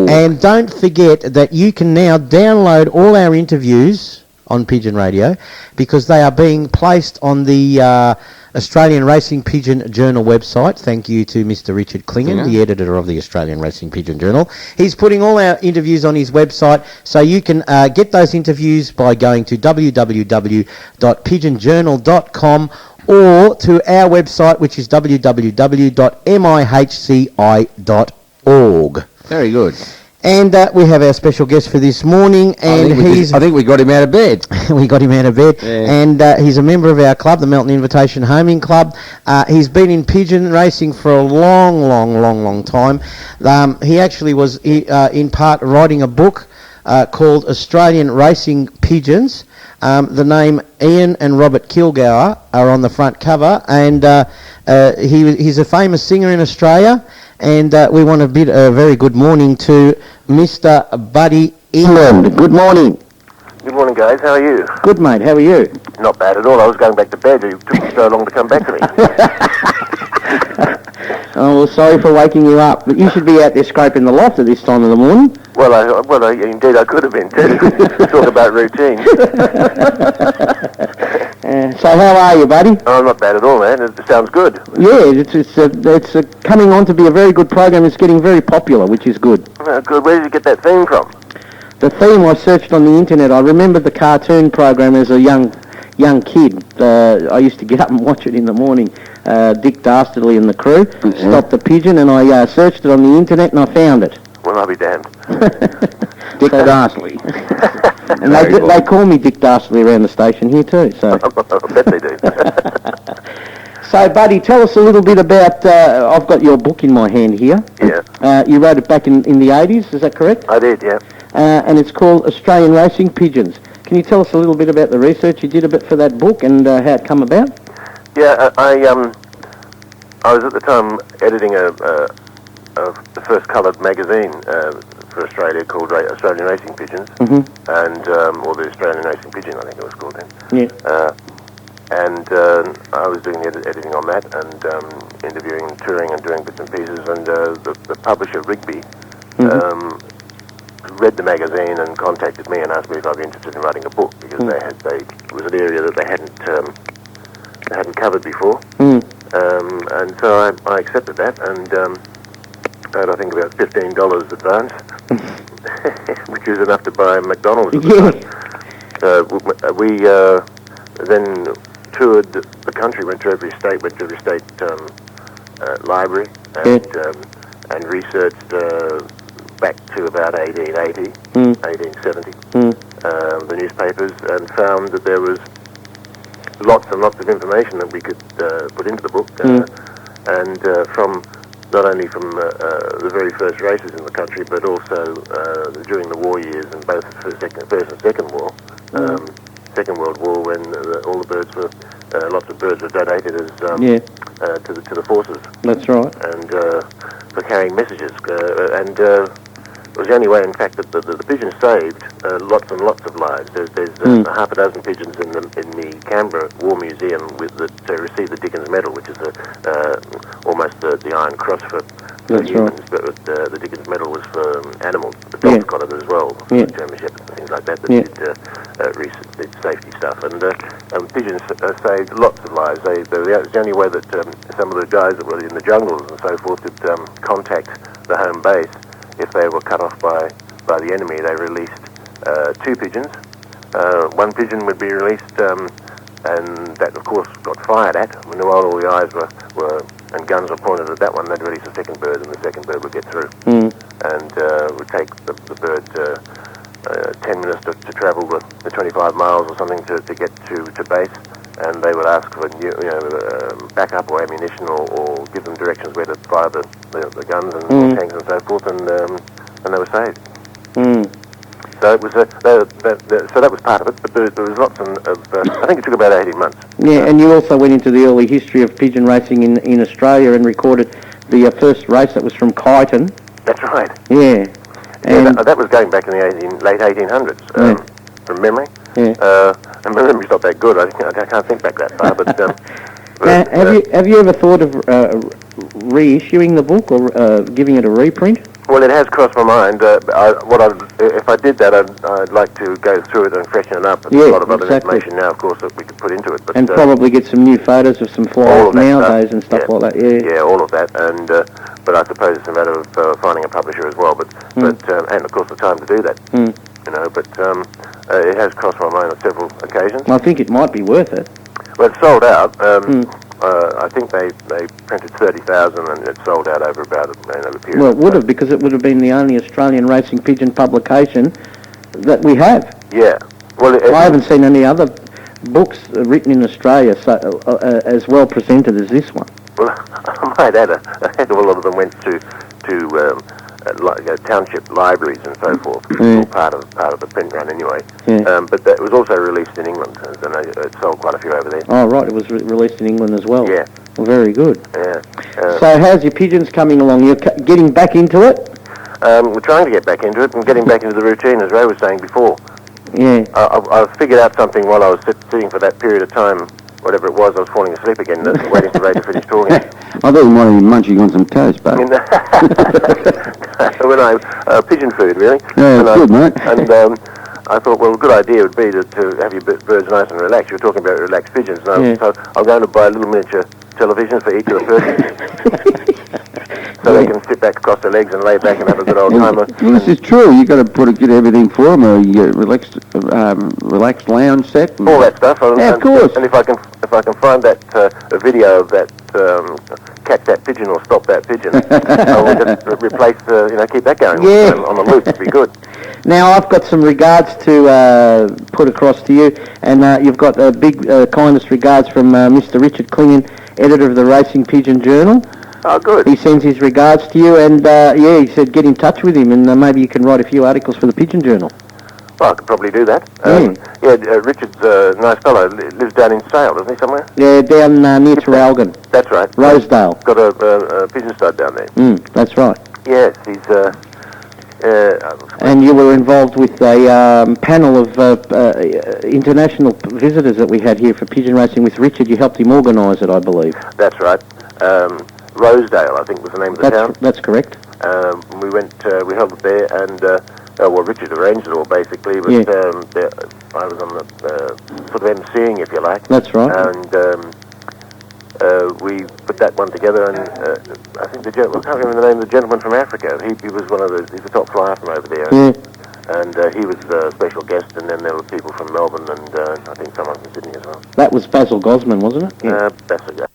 And don't forget that you can now download all our interviews on Pigeon Radio, because they are being placed on the Australian Racing Pigeon Journal website. Thank you to Mr. Richard Klingon, the editor of the Australian Racing Pigeon Journal. He's putting all our interviews on his website, so you can get those interviews by going to www.pigeonjournal.com or to our website, which is www.mihci.org. Very good. And we have our special guest for this morning, and I think we got him out of bed. We got him out of bed, and he's a member of our club, the Melton Invitation Homing Club. He's been in pigeon racing for a long time. He actually was in part writing a book called Australian Racing Pigeons. The name Ian and Robert Kilgower are on the front cover, and he's a famous singer in Australia. And we want to bid a very good morning to Mr. Buddy England. Good morning. Good morning, guys. How are you? Good, mate. How are you? Not bad at all. I was going back to bed. It took me so long to come back to me. Oh, well, sorry for waking you up, but you should be out there scraping the loft at this time of the morning. Well, indeed, I could have been too. Talk about routine. So how are you, buddy? Oh, not bad at all, man. It sounds good. Yeah, it's coming on to be a very good program. It's getting very popular, which is good. Good. Where did you get that theme from? The theme I searched on the internet. I remember the cartoon program as a young kid. I used to get up and watch it in the morning. Dick Dastardly and the crew. Stop the Pigeon, and I searched it on the internet and I found it. Well, I'll be damned. Dick Dastardly. And they call me Dick Dastardly around the station here too. So. I bet they do. So, buddy, tell us a little bit about. I've got your book in my hand here. Yeah. You wrote it back in the 80s. Is that correct? I did. Yeah. And it's called Australian Racing Pigeons. Can you tell us a little bit about the research you did a bit for that book and how it come about? Yeah, I was at the time editing the first coloured magazine for Australia called Australian Racing Pigeons, and or the Australian Racing Pigeon, I think it was called then. Yeah. And I was doing the editing on that and interviewing and touring and doing bits and pieces. And the publisher Rigby read the magazine and contacted me and asked me if I'd be interested in writing a book because it was an area that they hadn't covered before. And so I accepted that and paid I think about $15 advance, which was enough to buy McDonald's at the time. We then toured the country, went to every state library and researched back to about 1880, 1870, the newspapers, and found that there was lots and lots of information that we could put into the book, and from not only from the very first races in the country, but also during the war years and both the First and Second War. Second World War, when all the birds were, lots of birds were donated as to the forces. That's right. And for carrying messages, and it was the only way, in fact, that the pigeons saved lots and lots of lives. There's half a dozen pigeons in the Canberra War Museum that received the Dickens Medal, which is almost the Iron Cross for humans, but the Dickens Medal was for animals. The dogs got it as well, German Shepherds and things like that did safety stuff. And pigeons saved lots of lives. It was the only way that some of the guys that were in the jungles and so forth could contact the home base. If they were cut off by the enemy, they released 2 pigeons. One pigeon would be released, and that, of course, got fired at. When all the eyes were and guns were pointed at that one, they'd release a second bird, and the second bird would get through. And would take the bird 10 minutes to travel the 25 miles or something to get to base. And they would ask for backup or ammunition or give them directions where to fire the guns and tanks and so forth, and they were saved. So it was so that was part of it, but there was lots of I think it took about 18 months. Yeah, and you also went into the early history of pigeon racing in Australia and recorded the first race that was from Kyneton. That's right. Yeah. And that was going back in the late 1800s, from memory. Yeah. And my memory's not that good. I can't think back that far. But have you ever thought of reissuing the book or giving it a reprint? Well, it has crossed my mind. If I did that, I'd like to go through it and freshen it up. There's a lot of other information now, of course, that we could put into it. But, and probably get some new photos of some flyers nowadays and stuff like that. Yeah, all of that. And but I suppose it's a matter of finding a publisher as well. But and of course the time to do that. You know, but it has crossed my mind on several occasions. I think it might be worth it. Well, it's sold out. I think they printed 30,000 and it sold out over about a period. Well, it would have, because it would have been the only Australian racing pigeon publication that we have. Yeah. Well, I haven't seen any other books written in Australia as well presented as this one. Well, I might add a heck of a lot of them went to township libraries and so forth. All part of the print run anyway. But it was also released in England, and it sold quite a few over there. Oh, right, it was released in England as well. Yeah. Well, very good. Yeah. So how's your pigeons coming along? You're getting back into it? We're trying to get back into it and getting back into the routine, as Ray was saying before. Yeah. I figured out something while I was sitting for that period of time, whatever it was. I was falling asleep again, waiting for Ray to finish talking. I thought you might have been munching on some toast, but... Pigeon food, really. Yeah, good, mate. And I thought, well, a good idea would be to have your birds nice and relaxed. You were talking about relaxed pigeons, so I'm going to buy little miniature televisions for each of the persons. So they can sit back across their legs and lay back and have a good old time. Well, this is true. You've got to get everything for them, or you get relaxed lounge set. All that stuff. Yeah, of course. And if I can find that a video of that catch that pigeon or stop that pigeon, I will just replace keep that going on the loop. It'd be good. Now, I've got some regards to put across to you, and you've got a big kindest regards from Mr. Richard Clingan, editor of the Racing Pigeon Journal. Oh, good. He sends his regards to you, and he said get in touch with him, and maybe you can write a few articles for the Pigeon Journal. Well, I could probably do that. Richard's a nice fellow. Lives down in Sale, doesn't he, somewhere? Yeah, down near Traralgon. That's right. Rosedale. Got a pigeon stud down there. That's right. Yes, he's... and you were involved with a panel of international visitors that we had here for pigeon racing with Richard. You helped him organise it, I believe. That's right. Rosedale, I think, was the name of the town. That's correct. We went, we held it there, and Richard arranged it all basically. But I was on the sort of emceeing, if you like. That's right. And we put that one together, and I think I can't remember the name of the gentleman from Africa. He was one of he's a top flyer from over there. And he was a special guest, and then there were people from Melbourne, and I think someone from Sydney as well. That was Basil Gosman, wasn't it? Yeah. That's it.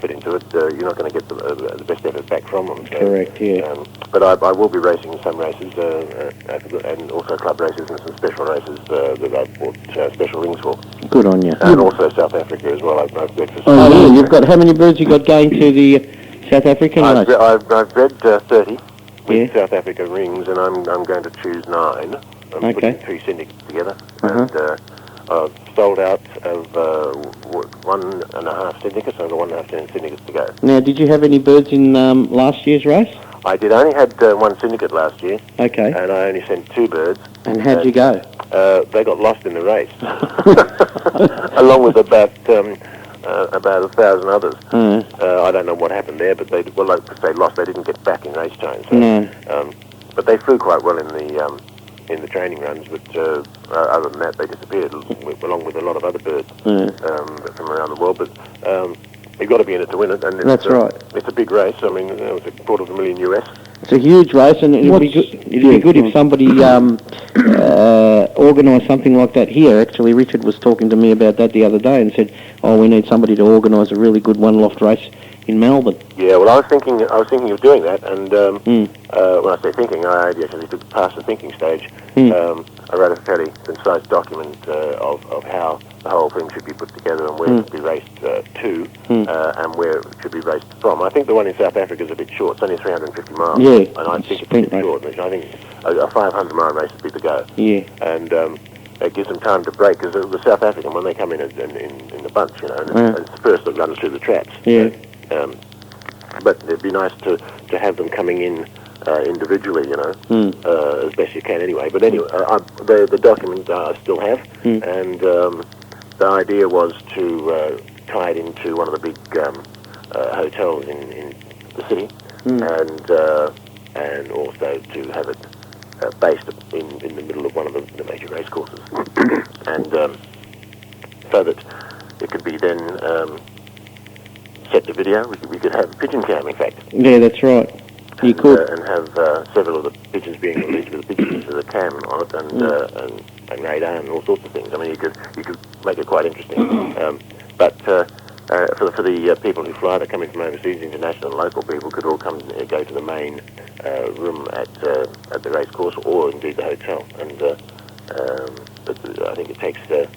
Into it, you're not going to get the best effort back from them. So, correct, yeah. But I will be racing some races, and also club races and some special races that I've bought special rings for. Good on you. And also South Africa as well. I've bred for you've got, how many birds you got going to the South African race? I've bred 30 with South Africa rings, and I'm going to choose 9. I'm putting 3 syndicates together. And I've sold out of 1.5 syndicates, so I've got 1.5 syndicates to go. Now, did you have any birds in last year's race? I did. I only had 1 syndicate last year. Okay. And I only sent 2 birds. And how'd you go? They got lost in the race, along with about 1,000 others. I don't know what happened there, but they lost. They didn't get back in race times. So, but they flew quite well in the training runs, but other than that, they disappeared along with a lot of other birds from around the world. But you've got to be in it to win it, and that's right. It's a big race. I mean, it was $250,000 US. It's a huge race, and it'd be good if somebody organised something like that here. Actually, Richard was talking to me about that the other day and said, "Oh, we need somebody to organise a really good one-loft race in Melbourne." Yeah, well, I was thinking of doing that, and when I say thinking, I actually took past the thinking stage. I wrote a fairly concise document of how the whole thing should be put together and where it should be raced to, and where it should be raced from. I think the one in South Africa is a bit short. It's only 350 miles. Yeah, and I think it's a bit short. I think a 500-mile race would be the go. Yeah. And it gives them time to break, because the South African, when they come in the bunch, and it's the first that runs through the traps. Yeah. But it'd be nice to have them coming in individually, as best you can anyway. But anyway, the document I still have, and the idea was to tie it into one of the big hotels in the city, and also to have it based in the middle of one of the major race courses, and so that it could be then set to video. We could have pigeon cam, in fact. Yeah, that's right. You could. And have several of the pigeons being released with the pigeons with a cam on it, and radar and all sorts of things. I mean, you could make it quite interesting. But for the people who fly that come in from overseas, international and local people could all come go to the main room at the race course, or indeed the hotel. And but I think it takes to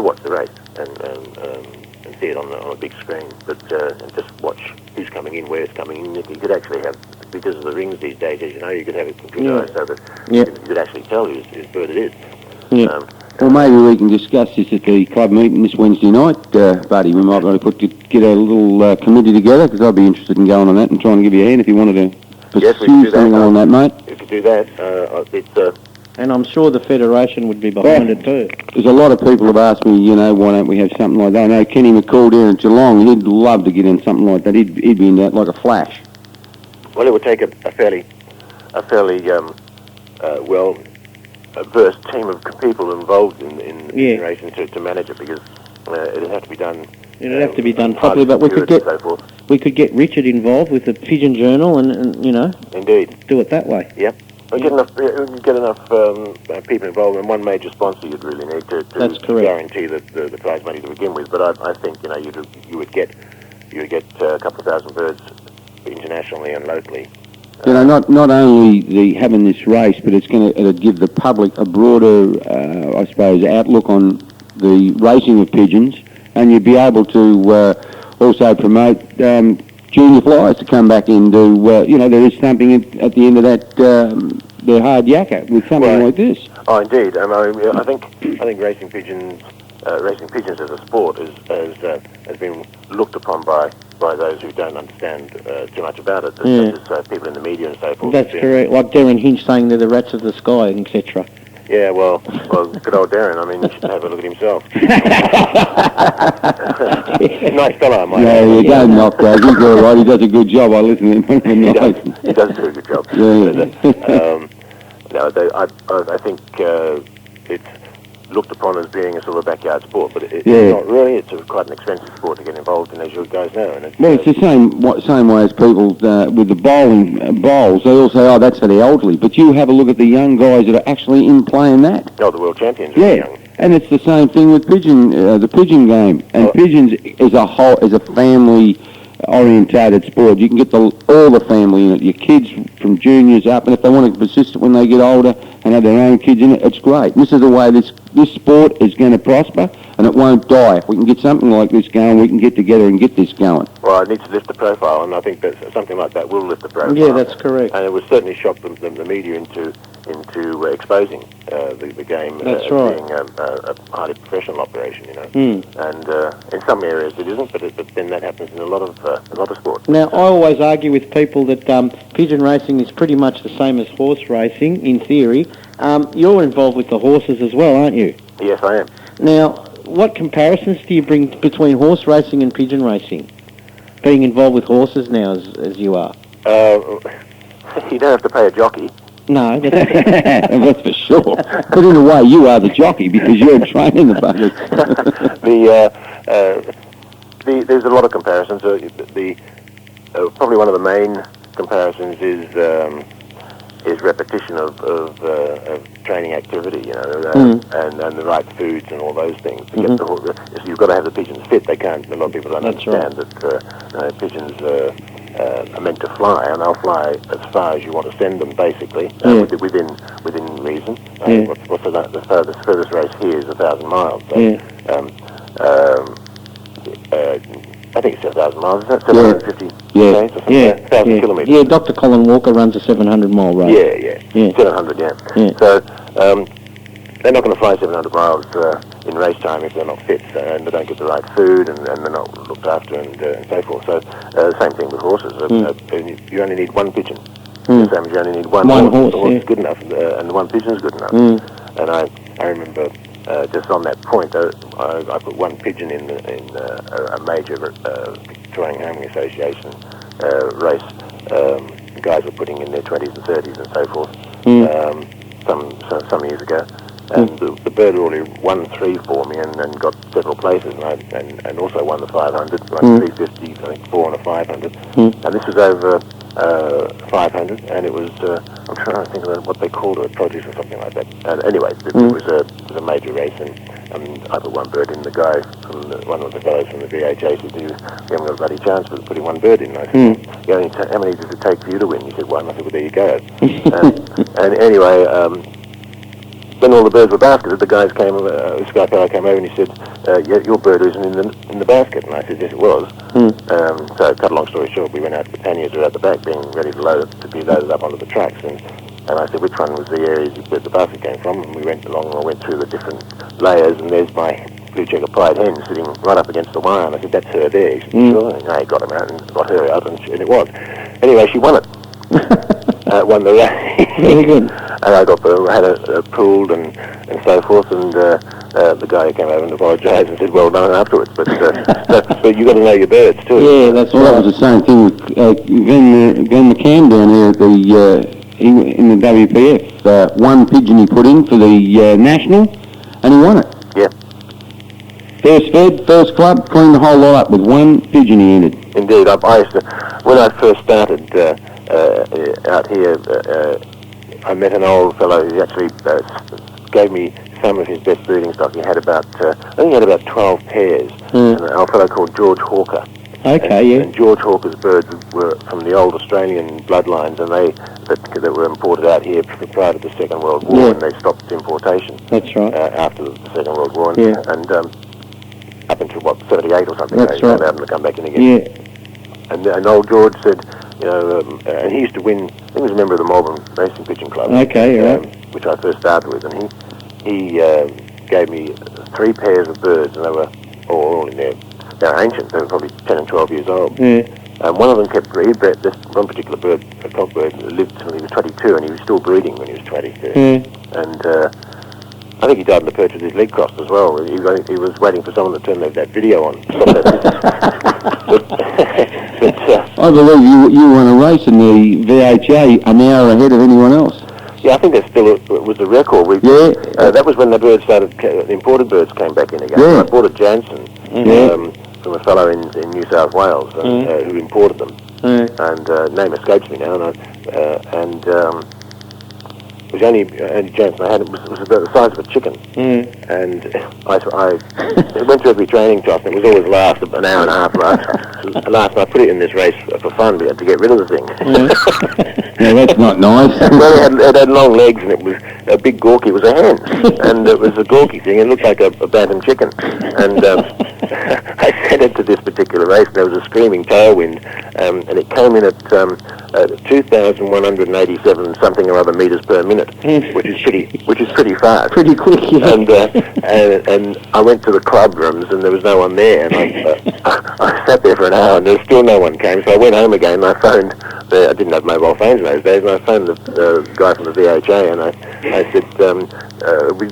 watch the race and see it on a big screen, but and just watch who's coming in, where it's coming in. You could actually have, because of the rings these days, as you know, you could have it computerized so that you could actually tell whose bird it is. Yeah. Well, maybe we can discuss this at the club meeting this Wednesday night, Buddy. We might want to get a little committee together, because I'd be interested in going on that and trying to give you a hand if you wanted to pursue something on that, mate. If you do that, it's... And I'm sure the Federation would be behind it too. Because a lot of people have asked me, why don't we have something like that? I know Kenny McCall down at Geelong, he'd love to get in something like that. He'd be in that like a flash. Well, it would take a fairly well-versed team of people involved in racing to manage it, because it'd have to be done. It'd have to be done properly, but we could get Richard involved with the Pigeon Journal, and indeed do it that way. Yep. We get enough people involved, and one major sponsor you'd really need to guarantee the prize money to begin with. But I think you would get a couple of thousand birds internationally and locally. Not only having this race, but it'll give the public a broader, I suppose, outlook on the racing of pigeons, and you'd be able to also promote junior flyers to come back in. There is something at the end of that their hard yakka with something like this. Oh, indeed. I think racing pigeons as a sport has been looked upon by those who don't understand too much about it, such as people in the media and so forth. That's correct. Like Darren Hinch saying they're the rats of the sky, etc. Yeah, well, good old Darren. I mean, you should have a look at himself. Nice fellow, I might add. Yeah, you don't knock that. He's all right. He does a good job. I listen to him. He does do a good job. I think it's looked upon as being a sort of backyard sport, but it's not really. It's quite an expensive sport to get involved in, as you guys know. And it's the same way as people with the bowling bowls. They all say, that's for the elderly. But you have a look at the young guys that are actually in playing that. Oh, the world champions are young. And it's the same thing with the pigeon game. And pigeons is a family orientated sport. You can get all the family in it, your kids from juniors up, and if they want to persist when they get older and have their own kids in it, it's great. And this is the way this sport is going to prosper, and it won't die. If we can get something like this going, we can get together and get this going. Well, it needs to lift the profile, and I think that something like that will lift the profile. Yeah, that's correct. And it would certainly shock the media into exposing the game as being a highly professional operation, And in some areas it isn't, but then that happens in a lot of sports. Now, I always argue with people that pigeon racing is pretty much the same as horse racing in theory. You're involved with the horses as well, aren't you? Yes, I am. Now, what comparisons do you bring between horse racing and pigeon racing? Being involved with horses now, as you are. You don't have to pay a jockey. No, that's for sure. But in a way, you are the jockey because you're training the buggers. There's a lot of comparisons. Probably one of the main comparisons is repetition of training activity, and the right foods and all those things. To get so you've got to have the pigeons fit. They can't. A lot of people don't understand that pigeons are meant to fly, and they'll fly as far as you want to send them, basically, within reason. What's the furthest race here is 1,000 miles. So, I think it's 1,000 miles, isn't it? 750 days or something? 1,000 kilometres. Yeah, Dr. Colin Walker runs a 700-mile race. Yeah. 700, So, they're not going to fly 700 miles in race time if they're not fit, and they don't get the right food, and they're not looked after, and so forth. So, same thing with horses. You only need one pigeon. The same as you only need one horse. The horse is good enough, and the one pigeon is good enough. And I remember just on that point, I put one pigeon in a major Victorian Homing Association race. The guys were putting in their 20s and 30s and so forth some years ago. And the bird already won 3 for me and got several places, and also won the 500, won 350, I think 4 and a 500. And this was over 500, and it was, I'm trying to think of what they called it, a produce or something like that. And anyway, it was a major race, and I put one bird in. The guy, one of the fellows from the VHA said, you haven't got a bloody chance for putting one bird in. And I said, how many does it take for you to win? He said, one. I said, well, there you go. And anyway, when all the birds were basketed, the guys came. This guy fellow came over and he said, "Your bird isn't in the basket." And I said, "Yes, it was." So, cut a long story short, we went out to the panniers who were at the back, being ready to be loaded up onto the trucks. And I said, "Which one was the areas where the basket came from?" And we went along and I went through the different layers, and there's my blue checker Pride hen sitting right up against the wire. And I said, "That's her there." He said, "Sure." And I got him out and got her out, and it was. Anyway, she won it. Won the race. Very good. And I had it pooled and so forth, and the guy who came over and apologised and said, "Well done," afterwards. But you got to know your birds too. Yeah, that's right. That was the same thing with Glenn McCann down here at in the WPF. One pigeon he put in for the national, and he won it. Yeah. First fed, first club, cleaned the whole lot up with one pigeon he entered. Indeed, I used to, when I first started out here, I met an old fellow who actually gave me some of his best breeding stock. He had about, I think he had about 12 pairs. And an old fellow called George Hawker. Okay, And George Hawker's birds were from the old Australian bloodlines, and that were imported out here prior to the Second World War, and they stopped importation. That's right. After the Second World War, Yeah. and up until 38 or something, That's they right. allowed them to come back in again. Yeah. And old George said, and he used to win. He was a member of the Melbourne Racing Pigeon Club. Okay, right. Which I first started with, and he gave me 3 pairs of birds, and they were all in there. They're ancient. They were probably 10 and 12 years old. Yeah. One of them kept breeding. This one particular bird, a cockbird, lived until he was 22, and he was still breeding when he was 22. And I think he died in the perch with his leg crossed as well. He was waiting for someone to turn that video on. I believe you won a race in the VHA an hour ahead of anyone else. Yeah, I think that still was the record. That was when the birds the imported birds came back in again. Yeah. I bought a Jansen from a fellow in New South Wales who imported them. And name escapes me now. And it was only Jansen I had. It was about the size of a chicken. And I went to every training toss, and it was always last, an hour and a half last. And I put it in this race for fun to get rid of the thing. Yeah, that's not nice. Well, it had long legs, and it was a big gawky. It was a hen, and it was a gawky thing. It looked like a bantam chicken. And I sent it to this particular race. There was a screaming tailwind, and it came in at 2,187 something or other meters per minute, which is pretty fast. Pretty quick, yeah. And I went to the club rooms, and there was no one there. And I sat there for an hour, and there still no one came. So I went home again, and I phoned. I didn't have mobile phones in those days, and I phoned the guy from the VHA, and I said,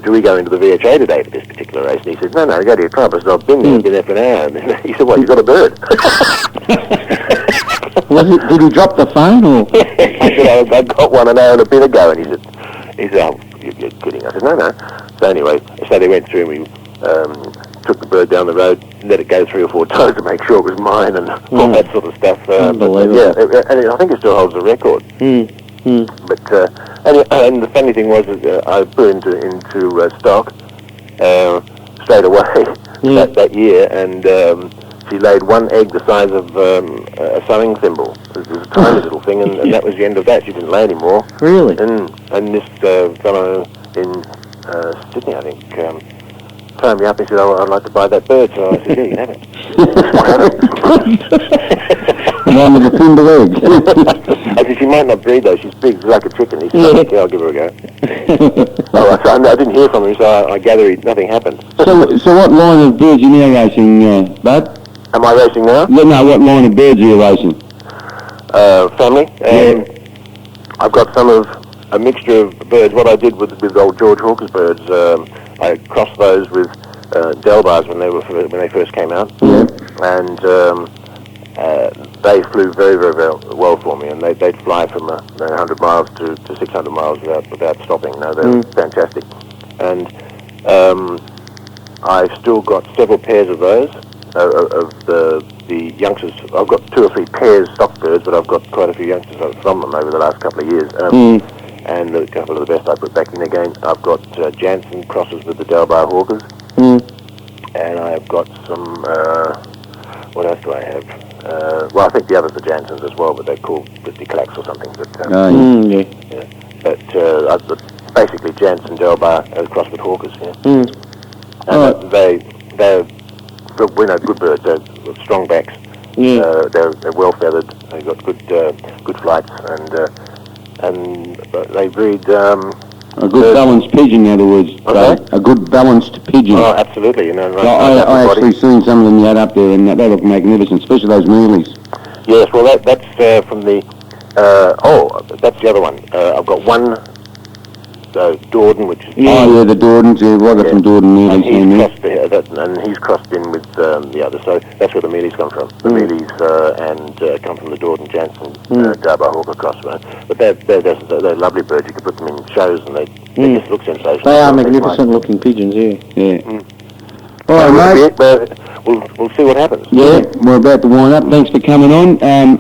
do we go into the VHA today for this particular race? And he said, no, go to your club. I said, I've been there for an hour. And he said, what, you got a bird? Did he drop the phone, or? I said, I got one an hour and a bit ago. And he said, oh, you're kidding. I said, no. So anyway, they went through, and we took the bird down the road, let it go 3 or 4 times to make sure it was mine, and all that sort of stuff. Unbelievable. And I think it still holds the record. But and the funny thing was that I put into stock straight away that year, and she laid 1 egg the size of a sewing thimble. It was a tiny little thing, and that was the end of that. She didn't lay anymore. Really? And this fellow in Sydney, I think, phoned me up and said, "Oh, I'd like to buy that bird." So I said, "Yeah, you can have it." One with a thimble egg. I said, "She might not breed though. She's big, she's like a chicken." He said, "Okay, I'll give her a go." I didn't hear from him, so I gather nothing happened. So what line of birds are you now racing, Bud? Am I racing now? No, what line of birds are you racing? Family. I've got some of a mixture of birds. What I did with old George Hawker's birds, I crossed those with Delbars when they first came out, and they flew very, very well for me, and they'd fly from 100 miles to 600 miles without stopping. No, they're fantastic, and I've still got several pairs of those of the youngsters. I've got 2 or 3 pairs stock birds, but I've got quite a few youngsters from them over the last couple of years. And a couple of the best I put back in again. I've got Jansen crosses with the Delbar Hawkers, and I've got some. What else do I have? Well, I think the others are Jansens as well, but they're called Christy Clacks or something. But, But I've got basically Jansen Delbar crossed with Hawkers. And they're good birds. They're strong backs. They're well feathered. They've got good flights, and they breed. A good balanced pigeon, in other words. A good balanced pigeon. Oh, absolutely. You know, I actually seen some of them you had up there, and they look magnificent, especially those mealies. Yes, well, that's from the. That's the other one. I've got one Dorden, which is. Oh, yeah, the Dordens. Yeah, well, I got some Dorden mealies. And he's crossed in with the other. So that's where the mealies come from. The mealies come from the Dorden Jansen Darbar Hawker cross. But they're lovely birds. You can put them in shows, and they just look sensational. They are magnificent looking pigeons. Yeah. All right, mate. We'll see what happens. Yeah, we're about to wind up. Thanks for coming on.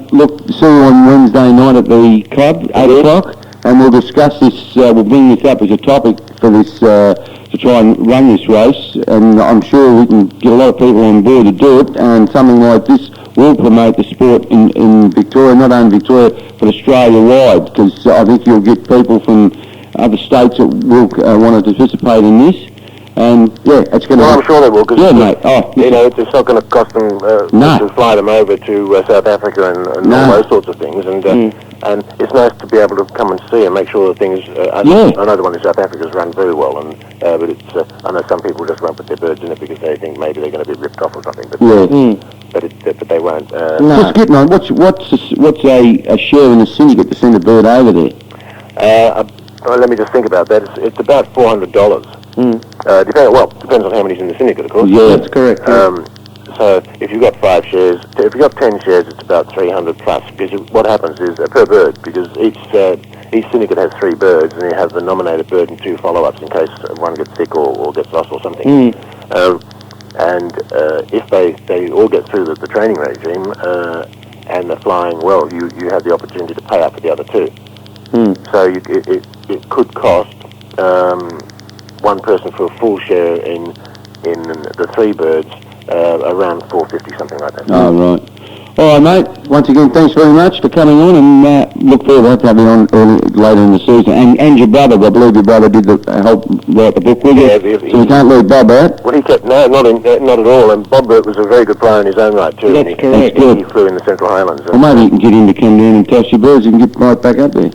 Look, see you on Wednesday night at the club, 8 o'clock, and we'll discuss this. We'll bring this up as a topic for this to try and run this race, and I'm sure we can get a lot of people on board to do it. And something like this will promote the sport in Victoria, not only Victoria, but Australia-wide, because I think you'll get people from other states that will want to participate in this. And it's going to. Well, I'm sure they will. Cause mate. It's not going to cost them to fly them over to South Africa and all those sorts of things. And it's nice to be able to come and see and make sure that things. I know the one in South Africa is run very well, and but it's. I know some people just won't put their birds in it because they think maybe they're going to be ripped off or something. But but they won't. Just getting on. What's a share in the syndicate to send a bird over there? Let me just think about that. It's about $400. Depends on how many's in the syndicate, of course. Yeah, that's correct. So if you've got 5 shares, if you've got 10 shares, it's about 300 plus. Because what happens is per bird, because each syndicate has 3 birds, and you have the nominated bird and 2 follow-ups in case one gets sick or gets lost or something. If they all get through the training regime and they're flying well, you have the opportunity to pay up for the other 2. So it could cost. One person for a full share in the 3 birds, around $450, something like that. Oh, right. All right, mate. Once again, thanks very much for coming on, and look forward to having you on later in the season. And your brother, I believe your brother did help write the book with you. So we can't leave Bob out. Well, he kept not at all. And Bob Burt was a very good player in his own right too. That's correct. He flew in the Central Highlands. Well, maybe you can get him to come down and toss your birds. You can get right back up there.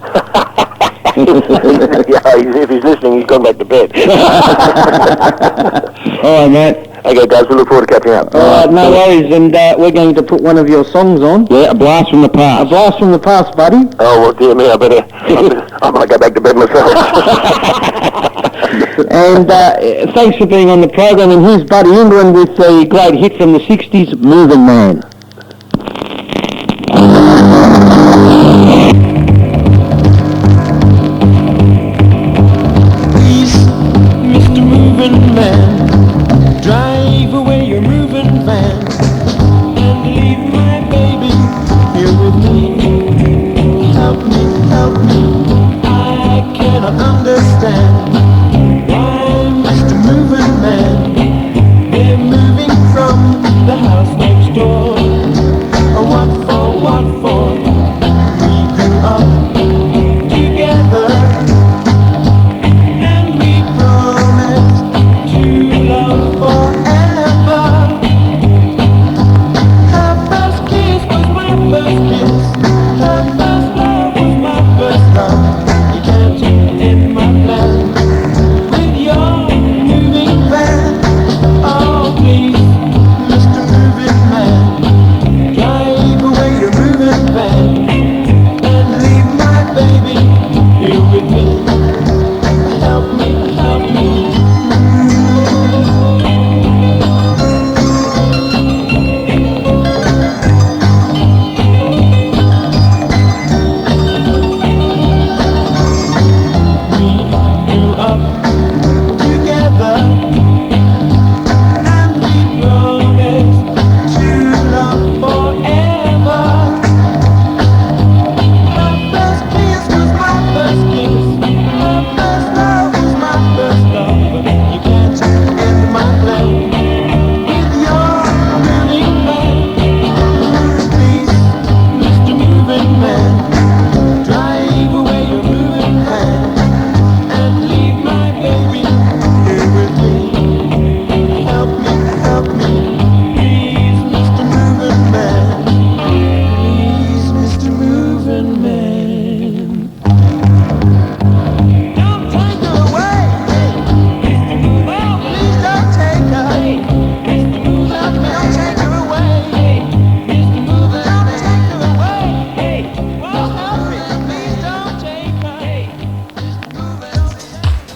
If he's listening, he's gone back to bed. All right, mate. Okay, guys, we look forward to catching up. All right, no worries, and we're going to put one of your songs on. Yeah, A Blast from the Past. A Blast from the Past, buddy. Oh, well, dear me, I might go back to bed myself. And thanks for being on the program, and here's Buddy England with the great hit from the 60s, Moving Man. Please, Mr. Moving Man, drive away your moving van and leave my baby here with me. Help me, I cannot understand why Mr. Moving Man, they're moving from the house next door. What for?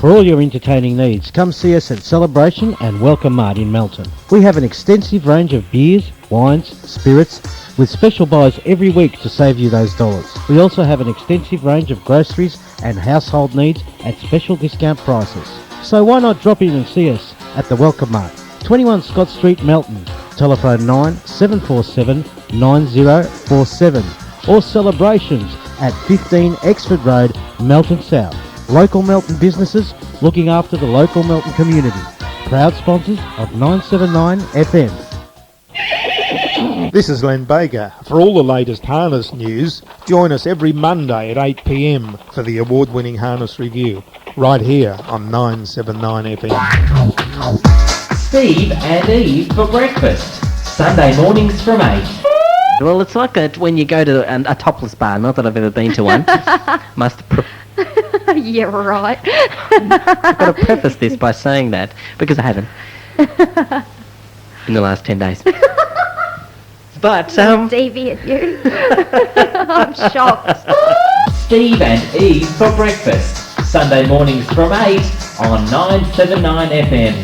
For all your entertaining needs, come see us at Celebration and Welcome Mart in Melton. We have an extensive range of beers, wines, spirits, with special buys every week to save you those dollars. We also have an extensive range of groceries and household needs at special discount prices. So why not drop in and see us at the Welcome Mart, 21 Scott Street, Melton. Telephone 9747 9047, or Celebrations at 15 Exford Road, Melton South. Local Melton businesses looking after the local Melton community. Proud sponsors of 979 FM. This is Len Baker. For all the latest harness news, join us every Monday at 8 p.m. for the award-winning Harness Review, right here on 979 FM. Steve and Eve for breakfast, Sunday mornings from 8. Well, it's like that when you go to a topless bar. Not that I've ever been to one. Yeah, right. I've got to preface this by saying that, because I haven't. In the last 10 days. But, Deviant, you. I'm shocked. Steve and Eve for breakfast, Sunday mornings from 8 on 979 FM.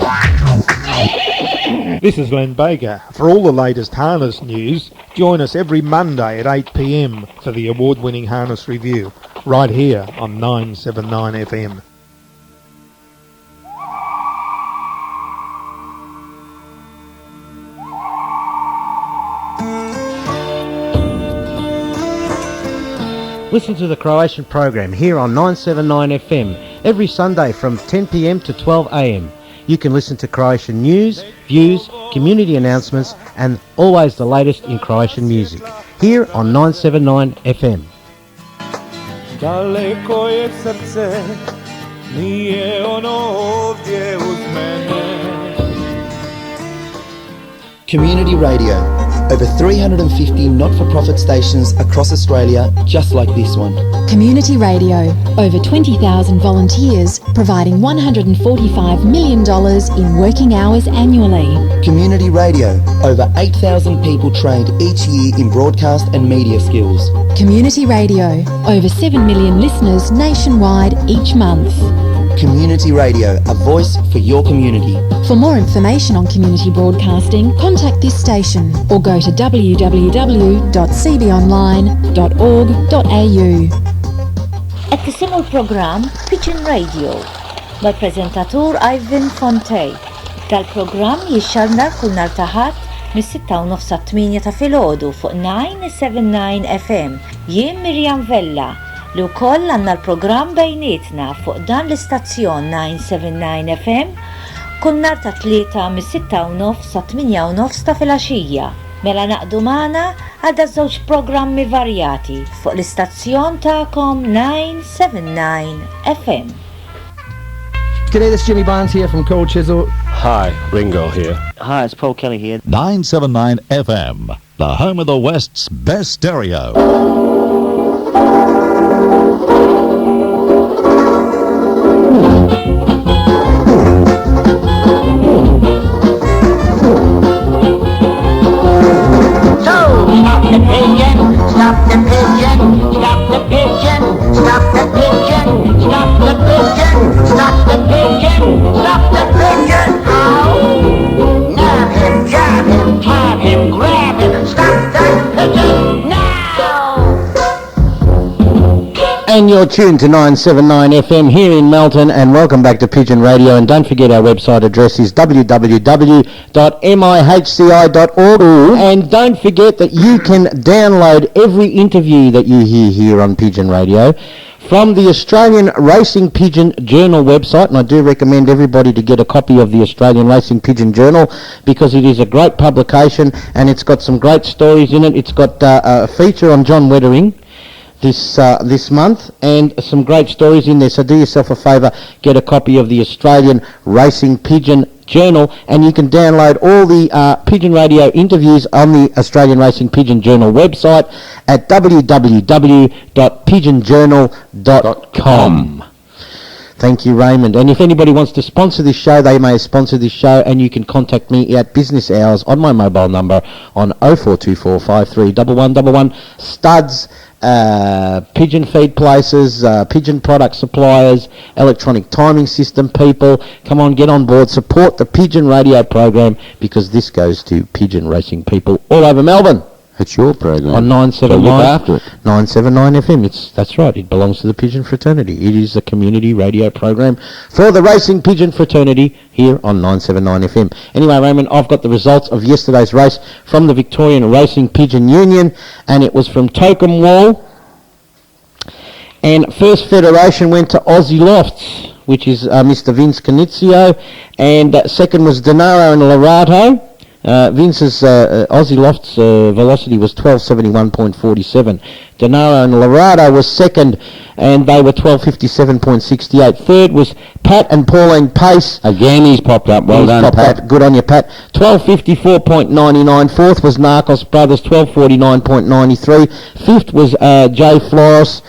This is Len Baker. For all the latest harness news, join us every Monday at 8 p.m. for the award-winning Harness Review, right here on 979 FM. Listen to the Croatian program here on 979 FM every Sunday from 10 p.m. to 12 a.m. You can listen to Croatian news, views, community announcements, and always the latest in Croatian music here on 979 FM. Daleko je srce, nije ono ovdje uz mene. Community Radio. Over 350 not-for-profit stations across Australia, just like this one. Community Radio. Over 20,000 volunteers, providing $145 million in working hours annually. Community Radio. Over 8,000 people trained each year in broadcast and media skills. Community Radio. Over 7 million listeners nationwide each month. Community Radio, a voice for your community. For more information on community broadcasting, contact this station or go to www.cbonline.org.au. اقتسموا البروجرام Pigeon Radio بالبرزنتاتور ايفن فونتي. دال-program يشارنا كل نهار تحت من 6:30 8 ta' filgħodu fuq 979 FM. Jien Mirjam Vella li wkoll għandna l-programm bejnietna fuq dan l-istazzjon 979 FM kull nhar ta' tlieta mis 6:30 sa 8:30 ta' filgħaxija. Mela naqdu magħna għadda żewġ programmi varjati fuq l-istazzjon tagħkom 979 FM. G'day, this is Jimmy Barnes here from Cold Chisel. Hi, Ringo here. Hi, it's Paul Kelly here. 979 FM, the home of the West's best stereo. Stop the pigeon, stop the pigeon, stop the pigeon, stop the pigeon, stop the pigeon, stop the pigeon, stop the pigeon. Ow! Nab him, jab him, tab him, grab him, stop that pigeon now! And you're tuned to 979 FM here in Melton, and welcome back to Pigeon Radio. And don't forget our website address is www.mihci.org. And don't forget that you can download every interview that you hear here on Pigeon Radio from the Australian Racing Pigeon Journal website, and I do recommend everybody to get a copy of the Australian Racing Pigeon Journal because it is a great publication and it's got some great stories in it. It's got a feature on John Wettering this month and some great stories in there, so do yourself a favour, get a copy of the Australian Racing Pigeon Journal, and you can download all the Pigeon Radio interviews on the Australian Racing Pigeon Journal website at www.pigeonjournal.com. Thank you, Raymond. And if anybody wants to sponsor this show, they may sponsor this show, and you can contact me at business hours on my mobile number on 0424 53 1111. Studs pigeon feed places, pigeon product suppliers, electronic timing system people. Come on, get on board. Support the Pigeon Radio program because this goes to pigeon racing people all over Melbourne. It's your program. On 979. So look after it. 979 FM. That's right. It belongs to the Pigeon Fraternity. It is a community radio program for the Racing Pigeon Fraternity here on 979 FM. Anyway, Raymond, I've got the results of yesterday's race from the Victorian Racing Pigeon Union, and it was from Tokum Wall. And first federation went to Aussie Lofts, which is Mr. Vince Canizio, and second was Denaro and Lorato. Vince's Aussie Lofts velocity was 1271.47. Denaro and Lorado was second, and they were 1257.68. Third was Pat and Pauline Pace. Again, he's popped up. Well done, Pat. Up. Good on you, Pat. 1254.99. Fourth was Narcos Brothers, 1249.93. Fifth was Jay Floros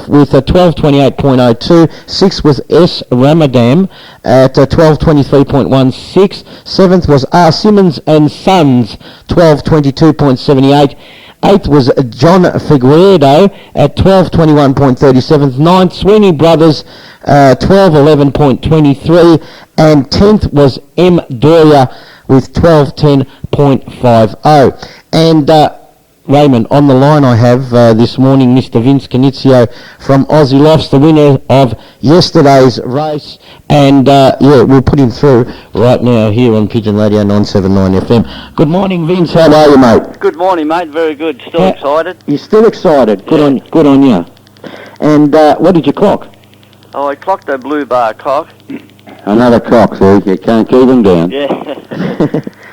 with a 1228.02. Sixth was S. Ramadam at 1223.16. Seventh was R. Simmons and Sons, 1222.78. Eighth was John Figueredo at 1221.37. Ninth, Sweeney Brothers, 1211.23. And 10th was M. Doria with 1210.50. And Raymond, on the line I have this morning Mr. Vince Canizio from Aussie Lofts, the winner of yesterday's race. And we'll put him through right now here on Pigeon Radio 979 FM. Good morning, Vince. How are you, mate? Good morning, mate. Very good. Still excited? You're still excited. Good on you. And what did you clock? Oh, I clocked a blue bar cock. Another cock, so you can't keep them down. Yeah.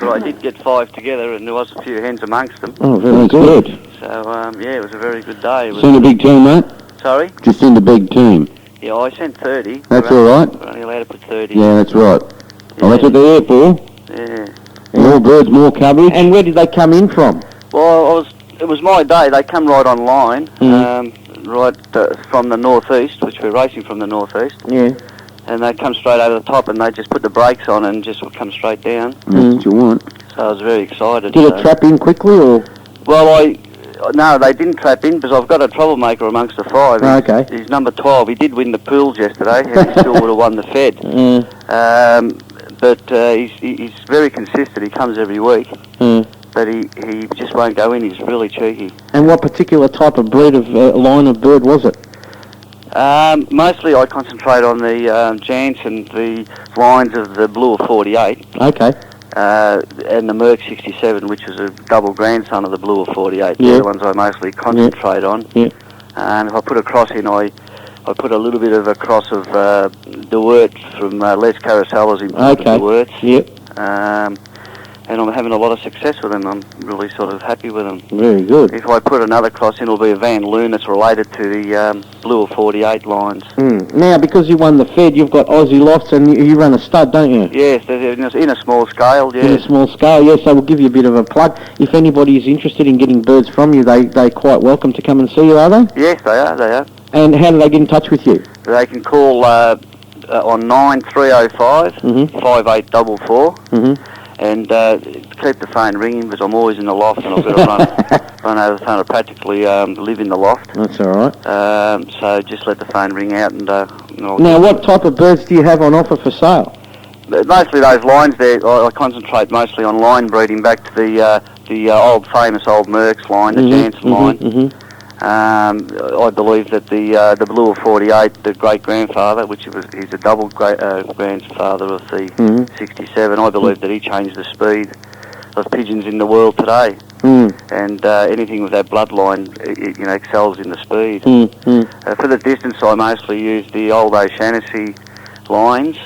But I did get 5 together, and there was a few hens amongst them. Oh, very good. So, it was a very good day. Send a big team, mate? Sorry? Just send a big team. Yeah, I sent 30. That's all right. We're only allowed to put 30. Yeah, that's right. Well, that's what they're here for. Yeah. More birds, more coverage. And where did they come in from? Well, it was my day. They come right online, from the northeast, which we're racing from the northeast. Yeah. And they come straight over the top, and they just put the brakes on and just come straight down. That's what you want. So I was very excited. Did it trap in quickly, or? Well, no, they didn't trap in because I've got a troublemaker amongst the 5. Okay. He's number 12. He did win the pools yesterday, and he still would have won the Fed. But he's very consistent. He comes every week. But he just won't go in. He's really cheeky. And what particular type of breed of line of bird was it? Mostly I concentrate on the Jansen, the lines of the Blue 48. Okay. And the MIHCI 67, which is a double grandson of the Blue 48. Yeah. They're the ones I mostly concentrate on. Yeah. And if I put a cross in, I put a little bit of a cross of DeWert from Les Carasellas in DeWert's. Yep. And I'm having a lot of success with them. I'm really sort of happy with them. Very good. If I put another cross in, it'll be a Van Loon that's related to the Blue 48 lines. Now, because you won the Fed, you've got Aussie Lofts and you run a stud, don't you? Yes, they're in a small scale, yes. In a small scale, yes. So we'll give you a bit of a plug. If anybody is interested in getting birds from you, they're quite welcome to come and see you, are they? Yes, they are. And how do they get in touch with you? They can call on 9305 5844. And keep the phone ringing because I'm always in the loft and I've got to run over the phone. I practically live in the loft. That's all right. So just let the phone ring out and now, what type of birds do you have on offer for sale? Mostly those lines there. I concentrate mostly on line breeding back to the old famous old Merck's line, the Jansen line. I believe that the Blue 48, the great-grandfather, he's a double grandfather of the 67, I believe that he changed the speed of pigeons in the world today. And anything with that bloodline, excels in the speed. For the distance, I mostly use the old O'Shaughnessy lines,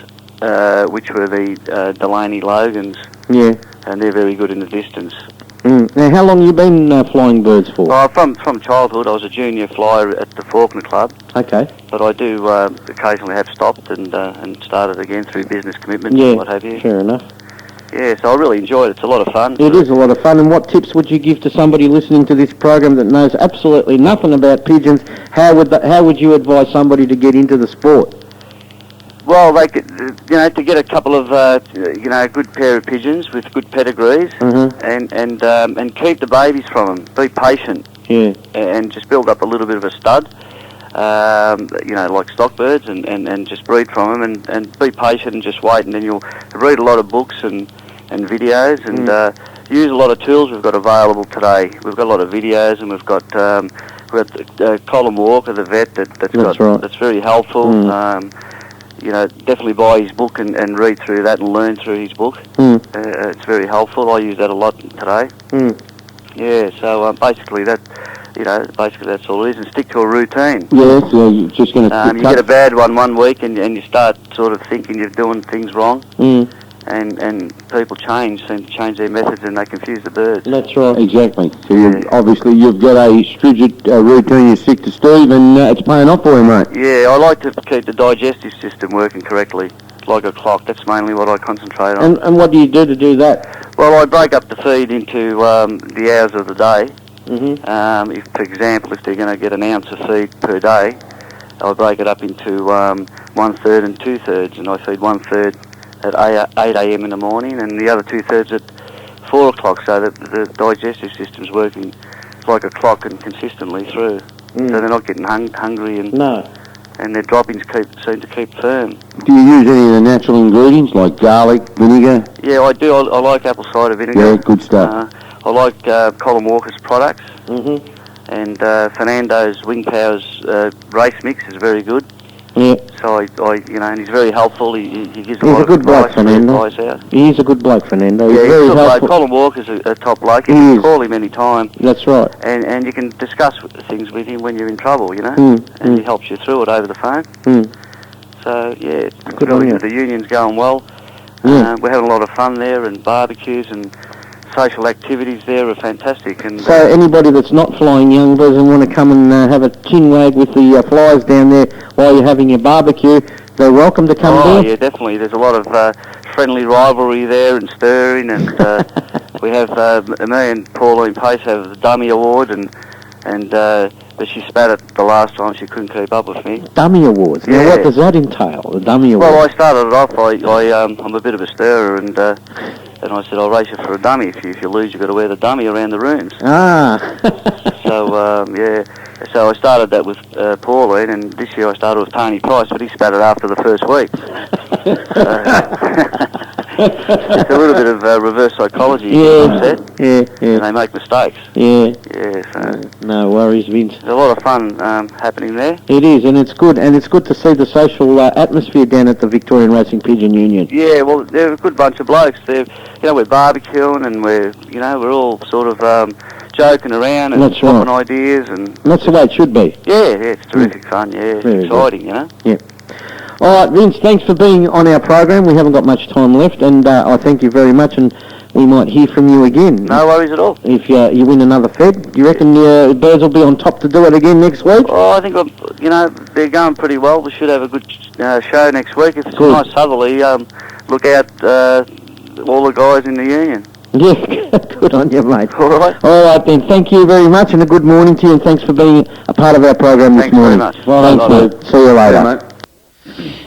which were the Delaney Logans. Yeah. And they're very good in the distance. Now, how long have you been flying birds for? From childhood. I was a junior flyer at the Falkner Club. Okay. But I do occasionally have stopped and started again through business commitments and what have you. Fair enough. Yeah, so I really enjoyed it. It's a lot of fun. It is a lot of fun. And what tips would you give to somebody listening to this program that knows absolutely nothing about pigeons? How would you advise somebody to get into the sport? Well, they could, to get a couple of, a good pair of pigeons with good pedigrees, and keep the babies from them. Be patient. Yeah. And just build up a little bit of a stud, like stock birds, and just breed from them, and be patient and just wait, and then you'll read a lot of books and videos, and use a lot of tools we've got available today. We've got a lot of videos, and we've got Colin Walker, the vet, that's very helpful. Definitely buy his book and read through that and learn through his book. It's very helpful. I use that a lot today. Yeah, so basically that's all it is, and stick to a routine. Yeah, so you're just going to... you get a bad one week and you start sort of thinking you're doing things wrong, and people seem to change their methods, and they confuse the birds. That's right. Exactly. So you've got a stringent routine you stick to, Steve, and it's paying off for you, mate. Yeah, I like to keep the digestive system working correctly, like a clock. That's mainly what I concentrate on. And what do you do to do that? Well, I break up the feed into the hours of the day. If, for example, if they're going to get an ounce of feed per day, I'll break it up into 1/3 and 2/3, and I feed 1/3 at 8 a.m. in the morning, and the other 2/3 at 4 o'clock, so that the digestive system's working like a clock and consistently through. So they're not getting hungry, and their droppings seem to keep firm. Do you use any of the natural ingredients like garlic, vinegar? Yeah, I do. I like apple cider vinegar. Yeah, good stuff. I like Colin Walker's products, and Fernando's Wing Powers race mix is very good. Yeah. So and he's very helpful. He gives a He's lot a of good bloke, advice Fernando. out. He is a good bloke, Fernando. Yeah, He's very a good helpful. bloke. Colin Walker's a top bloke. You He can is. call him any time. That's right. And you can discuss things with him when you're in trouble, and he helps you through it over the phone. So, yeah, Good on you. the union's going well. Yeah. We're having a lot of fun there, and barbecues and social activities there are fantastic. And So anybody that's not flying young birds and want to come and have a chin wag with the flies down there while you're having your barbecue, they're welcome to come down. yeah, definitely. There's a lot of friendly rivalry there and stirring, and we have me and Pauline Pace have the Dummy Award, but she spat it the last time. She couldn't keep up with me. Dummy awards. Yeah. Now what does that entail? The dummy award. Well, I started it off. I'm a bit of a stirrer, and I said I'll race you for a dummy. If you lose, you've got to wear the dummy around the rooms. So so I started that with Pauline, and this year I started with Tony Price, but he spat it after the first week. It's a little bit of reverse psychology. Yeah. And they make mistakes. Yeah. So No worries, Vince. there's a lot of fun happening there. It is, and it's good to see the social atmosphere down at the Victorian Racing Pigeon Union. Yeah, well, they're a good bunch of blokes. We're barbecuing, and we're all sort of joking around and That's swapping right. ideas, and That's the way it should be. yeah, it's terrific fun. Yeah, it's Very exciting, Yeah. All right, Vince, thanks for being on our program. We haven't got much time left, and I thank you very much, and we might hear from you again. No worries at all. If you win another Fed, you reckon the birds will be on top to do it again next week? Oh, I think they're going pretty well. We should have a good show next week. If it's Good. a nice southerly, look out all the guys in the union. Yes, good on you, mate. All right. All right, then. Thank you very much, and a good morning to you, and thanks for being a part of our program this Thanks very morning. much. Thanks, Bye-bye. mate. See you later. Yeah, mate.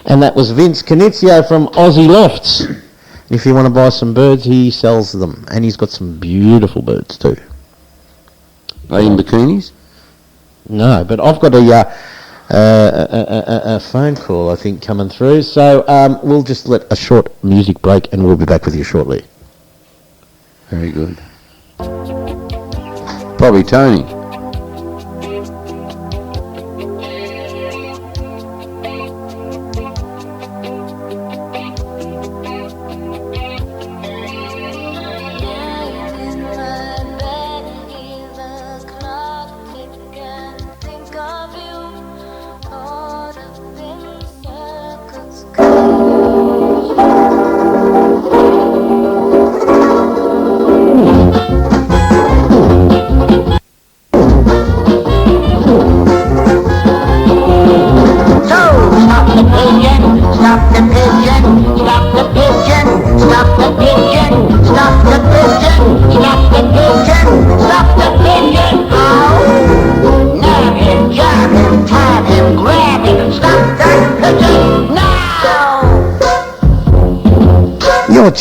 And that was Vince Canizio from Aussie Lofts. If you want to buy some birds, he sells them. And he's got some beautiful birds too. Are they in bikinis? No, but I've got a phone call, I think, coming through. So we'll just let a short music break and we'll be back with you shortly. Very good. Probably Tony.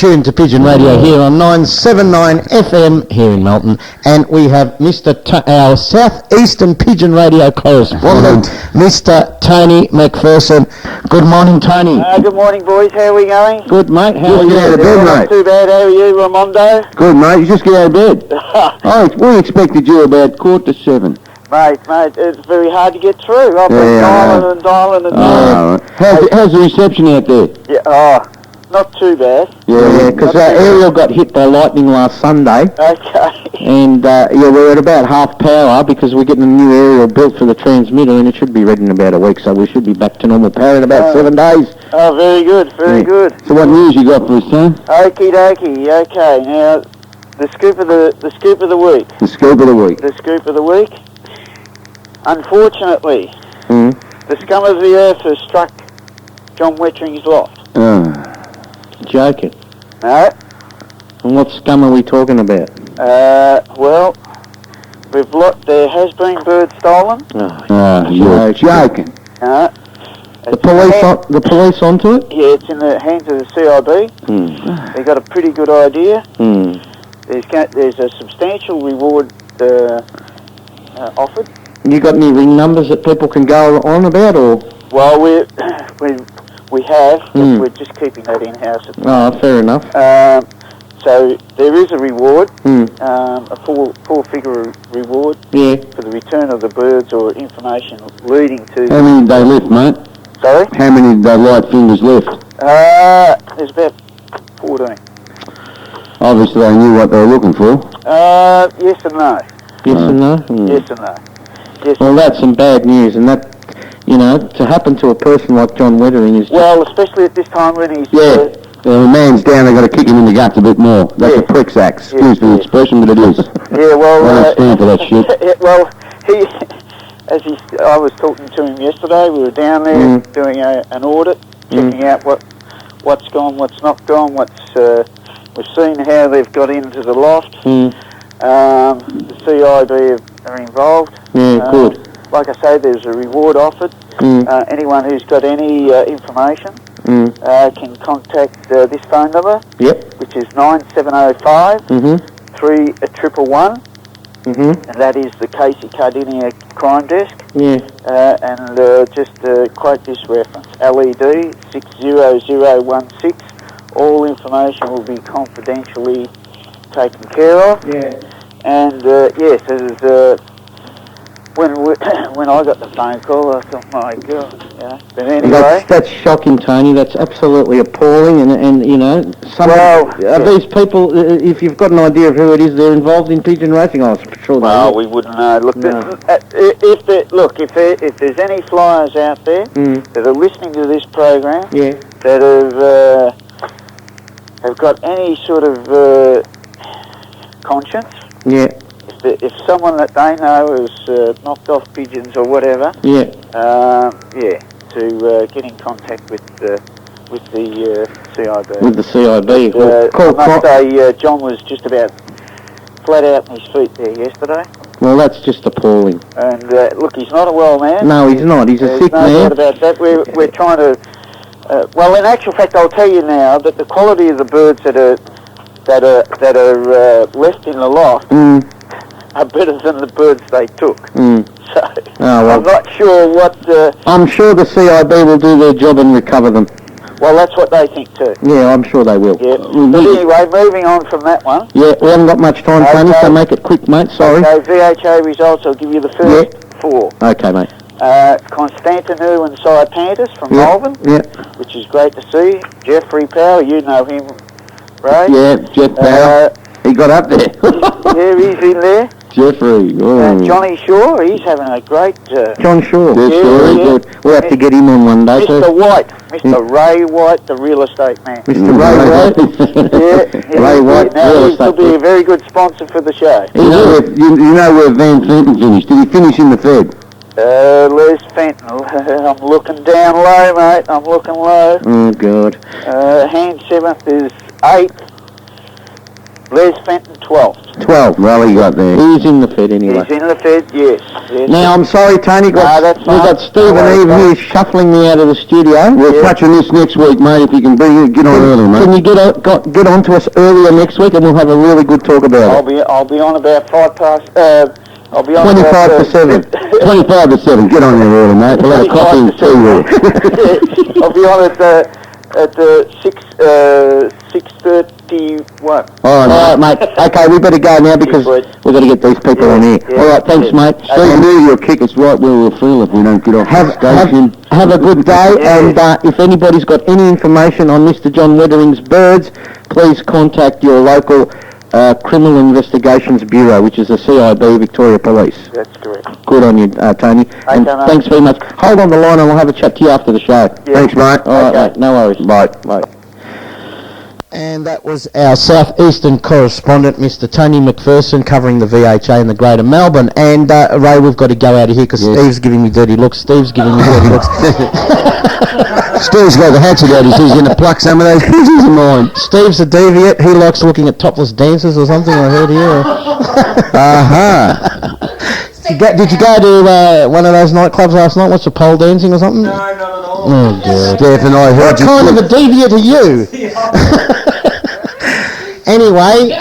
tuned to Pigeon Radio here on 979 FM here in Melton, and we have our Southeastern Pigeon Radio correspondent, Mr. Tony McPherson. Good morning, Tony. Good morning, boys. How are we going? Good, mate. How are you? Out of bed, not too bad. How are you, Ramondo? Good, mate. You just get out of bed. We expected you about 6:45. Mate, it's very hard to get through. I've been dialing and dialing and dialing. How's the reception out there? Yeah, not too bad. Yeah, because Ariel got hit by lightning last Sunday. Okay. And, we're at about half power because we're getting a new aerial built for the transmitter, and it should be ready in about a week, so we should be back to normal power in about 7 days. Oh, very good, very good. So what news you got for us, son? Okie dokie. Okay, now, the scoop of the week. The scoop of the week. The scoop of the week. Unfortunately, the scum of the earth has struck John Wettering's loft. Joking. No. And what scum are we talking about? Well, there has been birds stolen. You're joking. The police onto it? Yeah, it's in the hands of the CIB. They got a pretty good idea. There's a substantial reward offered. You got any ring numbers that people can go on about, or? Well, we have, but we're just keeping that in-house at the moment. Fair enough. So there is a reward, a four-figure reward for the return of the birds or information leading to... How many did they lift, mate? Sorry? How many did they light fingers lift? There's about 14. Obviously they knew what they were looking for. Yes and no. Yes and no? Yes and no. Yes. Well, that's some bad news, and that, to happen to a person like John Wettering is... Well, especially at this time when he's... The man's down, they've got to kick him in the guts a bit more. That's a prick's axe. Excuse the expression, but it is. Yeah, well... I don't stand for that shit. Well, I was talking to him yesterday. We were down there doing an audit, checking out what's gone, what's not gone, we've seen how they've got into the loft. The CIB are involved. Yeah, good. Like I say, there's a reward offered. Anyone who's got any information can contact this phone number, which is 9705 3111, and that is the Casey Cardinia Crime Desk. And just quote this reference, LED 60016. All information will be confidentially taken care of. And yes, when I got the phone call, I thought, my God, But anyway, that's shocking, Tony. That's absolutely appalling. And these people, if you've got an idea of who it is, they're involved in pigeon racing. I'm sure they are. We wouldn't know. Look, if there's any flyers out there that are listening to this program that have got any sort of conscience. If someone that they know has knocked off pigeons or whatever, to get in contact with the CIB. With the CIB. I must say, John was just about flat out on his feet there yesterday. Well, that's just appalling. And look, he's not a well man. No, he's not. He's a sick man. No doubt about that. We're trying to. Well, in actual fact, I'll tell you now that the quality of the birds that are left in the loft are better than the birds they took. So I'm not sure what... I'm sure the CIB will do their job and recover them. Well, that's what they think too. Yeah, I'm sure they will. Yeah. But anyway, moving on from that one. Yeah, we haven't got much time, Tony, so make it quick, mate. Sorry. Okay, VHA results, I'll give you the first four. Okay, mate. Constantinu and Cy Pantis from Malvern, which is great to see. Jeffrey Power, you know him, Ray. Yeah, Jeff Power. He got up there. Yeah, he's in there. Jeffrey. And Johnny Shaw, he's having a great... John Shaw. Very good. We'll have to get him on one day. Mr. White. Mr. Ray White, the real estate man. Mr. Ray White. Ray White, real estate. He'll be a very good sponsor for the show. You know where Van Fenton finished? Did he finish in the Fed? Les Fenton. I'm looking down low, mate. I'm looking low. Oh, God. Hand 7th is 8th. Les Fenton, 12th. 12, well, he got there. He's in the Fed anyway. He's in the Fed, yes. Now, I'm sorry, Tony, we've got Steve and Eve here shuffling me out of the studio. We'll touch on this next week, mate, if you can bring it, get on early, mate. Can you get on to us earlier next week and we'll have a really good talk about it? I'll be on about 5 past... I'll be on 25 to 7. 25 to 7, get on there early, mate. We'll have a coffee and tea with you. I'll be on at 6:31. All right, mate. Okay, we better go now because we've got to get these people in here. All right, thanks, mate. Steve, you'll kick us right where we'll feel if we don't get off the station. Have a good day, and if anybody's got any information on Mr. John Weathering's birds, please contact your local Criminal Investigations Bureau, which is the CIB, Victoria Police. That's correct. Good on you, Tony. And thanks very much. Hold on the line and we'll have a chat to you after the show. Thanks, mate. All right, mate. No worries. Bye. Bye. And that was our southeastern correspondent, Mr. Tony McPherson, covering the VHA in the Greater Melbourne. And Ray, we've got to go out of here because Steve's giving me dirty looks. Steve's giving me dirty looks. Steve's got the hatchet out. He's going to pluck some of those pigeons of mine. Steve's a deviant. He likes looking at topless dancers or something, I heard here. Did you go to one of those nightclubs last night? Watch the pole dancing or something? No, not at all. Oh, God. Steph, I heard what kind of a deviant are you? Anyway,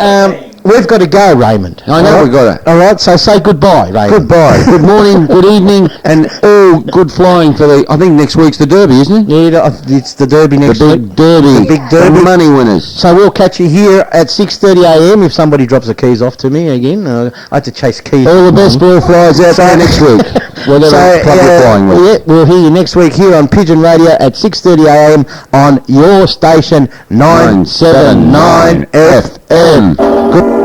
we've got to go, Raymond. I know we've got to. All right, so say goodbye, Raymond. Goodbye. Good morning, good evening, and all good flying for I think next week's the Derby, isn't it? Yeah, it's the Derby next week. The big Derby. The big Derby. The money winners. So we'll catch you here at 6:30 a.m. if somebody drops the keys off to me again. I had to chase keys. All the best ball flies out there next week. Whatever club you're flying with. Yeah, we'll hear you next week here on Pigeon Radio at 6:30 a.m. on your station 979 FM. Good.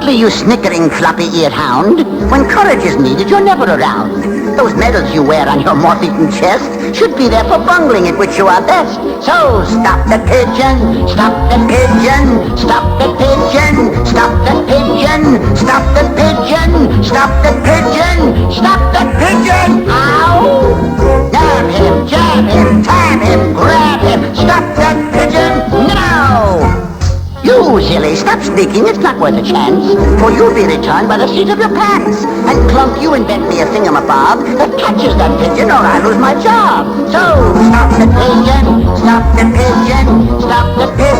You snickering floppy-eared hound. When courage is needed, you're never around. Those medals you wear on your moth-eaten chest should be there for bungling at which you are best. So stop the pigeon, stop the pigeon, stop the pigeon, stop the pigeon, stop the pigeon, stop the pigeon, stop the pigeon. Ow! Nab him, jab him, tab him, grab him, stop that pigeon now! You, silly, stop sneaking, it's not worth a chance, for you'll be returned by the seat of your pants. And Clunk, you invent me a thingamabob that catches that pigeon or I lose my job. So, stop the pigeon, stop the pigeon, stop the pigeon.